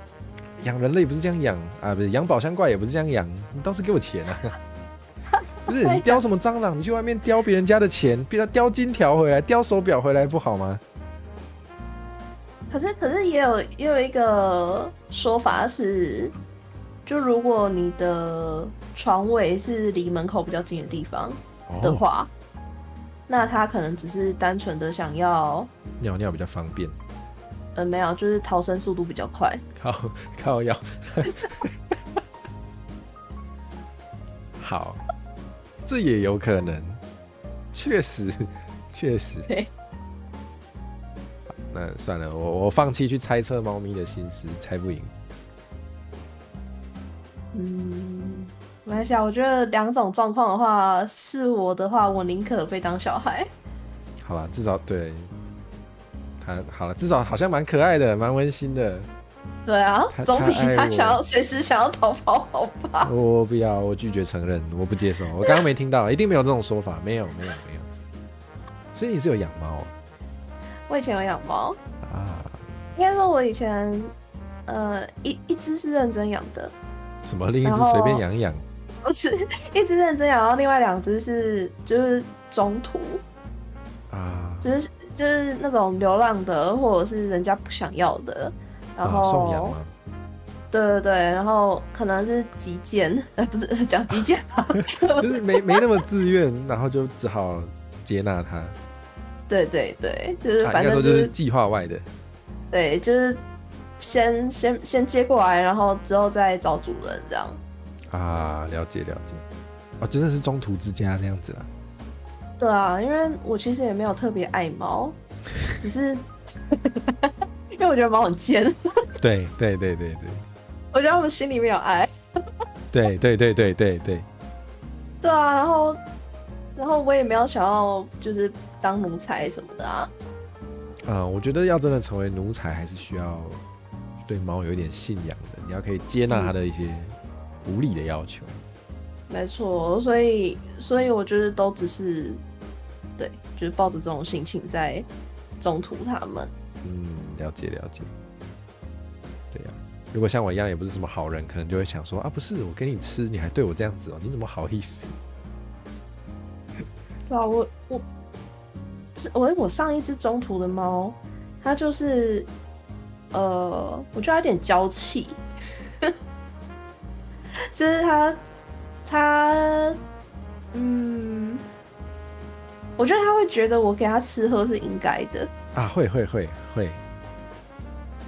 养人类不是这样养啊，不是养宝箱怪也不是这样养，你倒是给我钱啊！不是你叼什么蟑螂？你去外面叼别人家的钱，别他叼金条回来，叼手表回来不好吗？可是也有一个说法是，就如果你的床尾是离门口比较近的地方的话，那它可能只是单纯的想要尿尿比较方便，没有，就是逃生速度比较快。靠腰。好，这也有可能，确实。对，那算了，我放弃去猜测猫咪的心思，猜不赢。没关系啊，我觉得两种状况的话，是我的话，我宁可被当小孩。好了，至少对他好了，至少好像蛮可爱的，蛮温馨的。对啊，总比他他爱我想要随时想要逃跑好吧？我不要，我拒绝承认，我不接受。我刚刚没听到，一定没有这种说法，没有。所以你是有养猫哦？我以前有养猫，啊？应该说我以前一只是认真养的，什么？另一只随便养一养？不是一只认真养，然后另外两只是就是中途，啊？就是那种流浪的，或者是人家不想要的，然后送养吗？对，然后可能是急件，不是讲急件吧，就是没那么自愿，然后就只好接纳它。对，就是反正就是计划外的。对，就是先接过来，然后之后再找主人这样。啊，了解。哦，真的是中途之家那样子啦。对啊，因为我其实也没有特别爱猫，只是因为我觉得猫很贱。对，我觉得他们心里面有爱。对。对啊，然后我也没有想要就是当奴才什么的啊。我觉得要真的成为奴才，还是需要对猫有一点信仰的。你要可以接纳它的一些无理的要求。没错，所以我觉得都只是对，就是抱着这种心情在中途他们。了解。对呀，如果像我一样也不是什么好人，可能就会想说啊，不是我给你吃，你还对我这样子哦，你怎么好意思？对啊，我上一只中途的猫，它就是我觉得它有点娇气，就是它我觉得它会觉得我给它吃喝是应该的啊，会。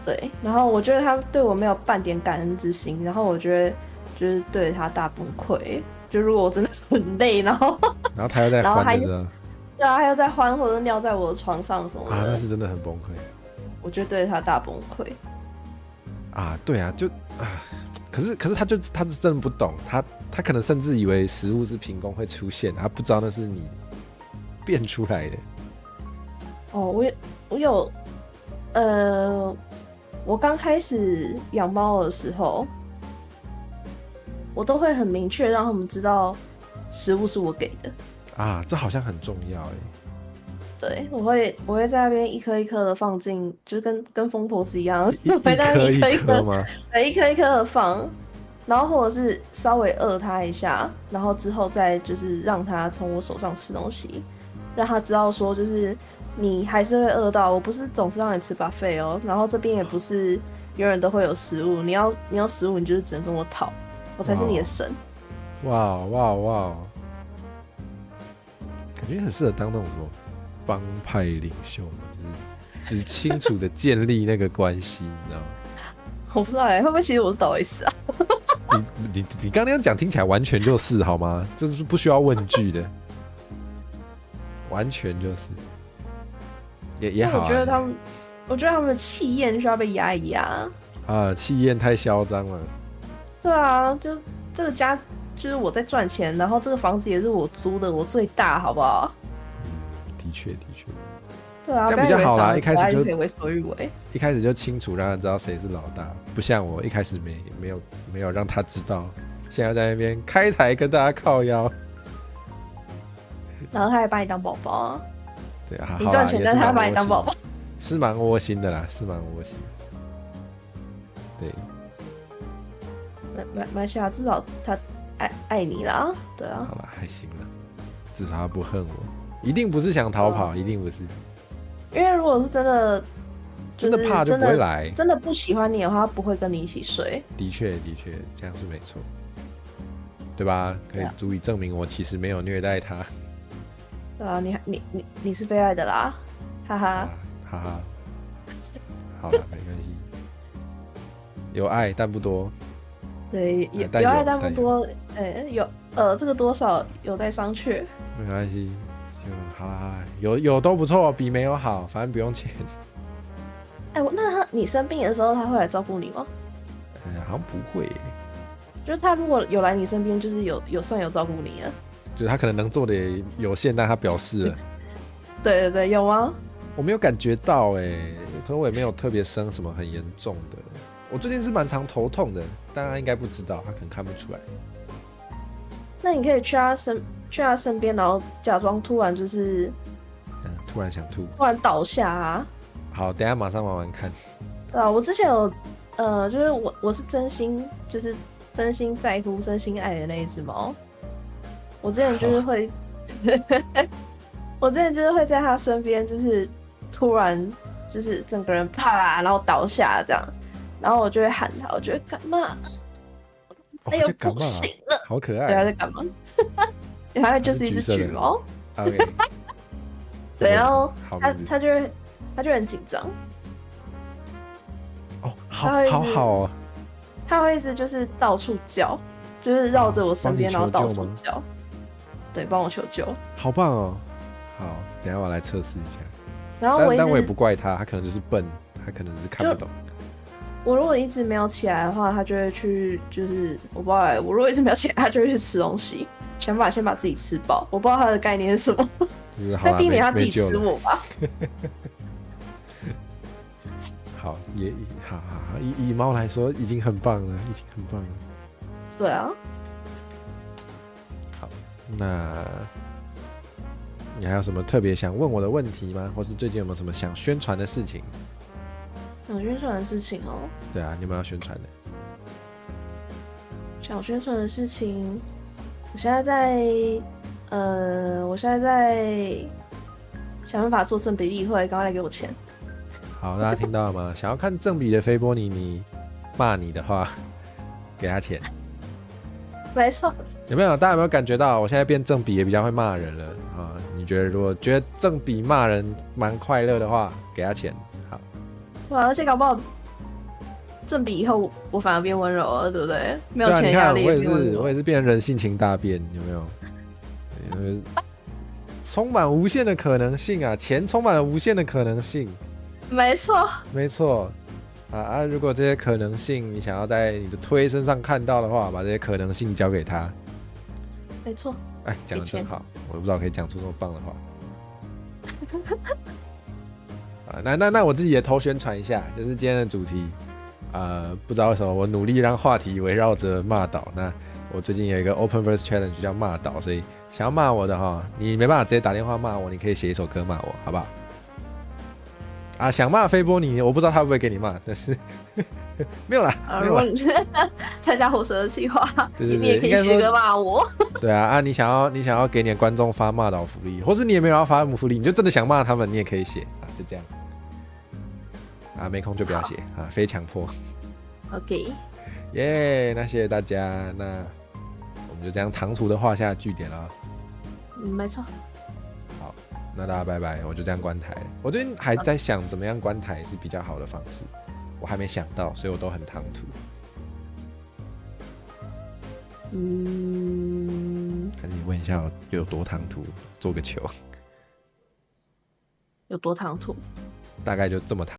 对，然后我觉得它对我没有半点感恩之心，然后我觉得就是对它大崩溃。就如果我真的很累，然后它又在欢着，对啊，它又在欢或者尿在我的床上什么的，那是真的很崩溃。我觉得对它大崩溃。啊，对啊，可是他是真的不懂，他可能甚至以为食物是凭空会出现，他不知道那是你变出来的。哦，我有，我刚开始养猫的时候，我都会很明确让他们知道食物是我给的。啊，这好像很重要哎。对，我会在那边一颗一颗的放进，就是跟疯婆子一样，一会在那边一颗一颗吗？对，一颗一颗的放，然后或者是稍微饿它一下，然后之后再就是让它从我手上吃东西，让它知道说就是你还是会饿到，我不是总是让你吃 buffet 哦，然后这边也不是永远都会有食物，你要食物，你就是只能跟我讨，我才是你的神。哇，感觉很适合当那种什么帮派领袖嘛，就是清楚的建立那个关系，你知道吗？我不知道会不会其实我是抖 S 啊？你刚刚那样讲听起来完全就是好吗？这是不需要问句的，完全就是，也好、啊。我觉得他们的气焰需要被压一压。啊，气焰太嚣张了。对啊，就这个家就是我在赚钱，然后这个房子也是我租的，我最大，好不好？的确。对啊，这样比较好啦，一开始就可以为所欲为，一开始就清楚让他知道谁是老大，不像我一开始没有让他知道，现在在那边开台跟大家靠腰，然后他还把你当宝宝啊。对啊，你赚钱，但他把你当宝宝，是蛮窝心的啦，是蛮窝心的。对，蛮下，至少他爱你啦，对啊。好了，还行了，至少他不恨我，一定不是想逃跑，一定不是。因为如果是真的，真的怕就不会来，真的不喜欢你的话，他不会跟你一起睡。的确，这样是没错，对吧？可以足以证明我其实没有虐待他。对啊，你是被爱的啦，哈哈。啊，哈哈，好了，没关系，有爱但不多，对，但有爱但不但多，这个多少有待商榷。没关系，就好啦好啦，有都不错，比没有好，反正不用钱。那你生病的时候，他会来照顾你吗？好像不会耶，就是他如果有来你身边，就是算有照顾你了。就是他可能能做的也有限，但他表示了，对对对，有吗？我没有感觉到哎，可能我也没有特别生什么很严重的。我最近是蛮常头痛的，但他应该不知道，他可能看不出来。那你可以去他身边，然后假装突然就是突然想吐，突然倒下啊。好，等一下马上玩玩看。对啊，我之前有就是我是真心在乎、真心爱的那一只猫。我之前就是会，我之前就是会在它身边，就是突然就是整个人啪，然后倒下这样，然后我就会喊它，我就会干嘛？哎呦，不行了，好可爱。对，它在干嘛？因为它就是一只橘猫。OK。对，然后它就很紧张。哦，好哦。它会一直就是到处叫，就是绕着我身边，然后到处叫。对，帮我求救。好棒哦！好，等一下我来测试一下。然后但我也不怪他可能就是笨，他可能是看不懂。我如果一直没有起来的话，他就会去，就是我不知道我如果一直没有起来，他就会去吃东西，先把自己吃饱。我不知道他的概念是什么，就是在避免他自己吃我吧。好，好，以猫来说已经很棒了，对啊。好，那你还有什么特别想问我的问题吗？或是最近有没有什么想宣传的事情？想宣传的事情哦。对啊，你有没有要宣传的？想宣传的事情，我现在在想办法做正比例会，赶快来给我钱。好，大家听到了吗？想要看正比的菲波尼尼骂你的话，给他钱。没错。有没有？大家有没有感觉到，我现在变正比也比较会骂人了啊？你觉得如果觉得正比骂人蛮快乐的话，给他钱。好。哇，而且搞不好正比以后我反而变温柔了，对不对？没有钱压力也变温柔。我也是变人性情大变，有没有？充满无限的可能性啊！钱充满了无限的可能性。没错，没错。如果这些可能性你想要在你的推身上看到的话，把这些可能性交给他。没错。哎，讲得真好，我都不知道可以讲出那么棒的话。那我自己也偷宣传一下，就是今天的主题。不知道为什么我努力让话题围绕着骂倒。那我最近有一个 Open Verse Challenge 叫骂倒，所以想要骂我的哈，你没办法直接打电话骂我，你可以写一首歌骂我，好不好？想骂菲波尼，我不知道他会不会给你骂，但是没有啦。如果你参加火蛇的计划，对，你也可以写歌骂我。对啊，你想要给你的观众发骂倒福利，或是你也没有要发福利，你就真的想骂他们，你也可以写就这样。没空就不要写非强迫。OK。耶，那谢谢大家，那我们就这样唐突的画下句点了。没错。好，那大家拜拜，我就这样关台。我最近还在想怎么样关台是比较好的方式，我还没想到，所以我都很唐突。还是你问一下有多唐突，做个球。有多唐突？大概就这么唐。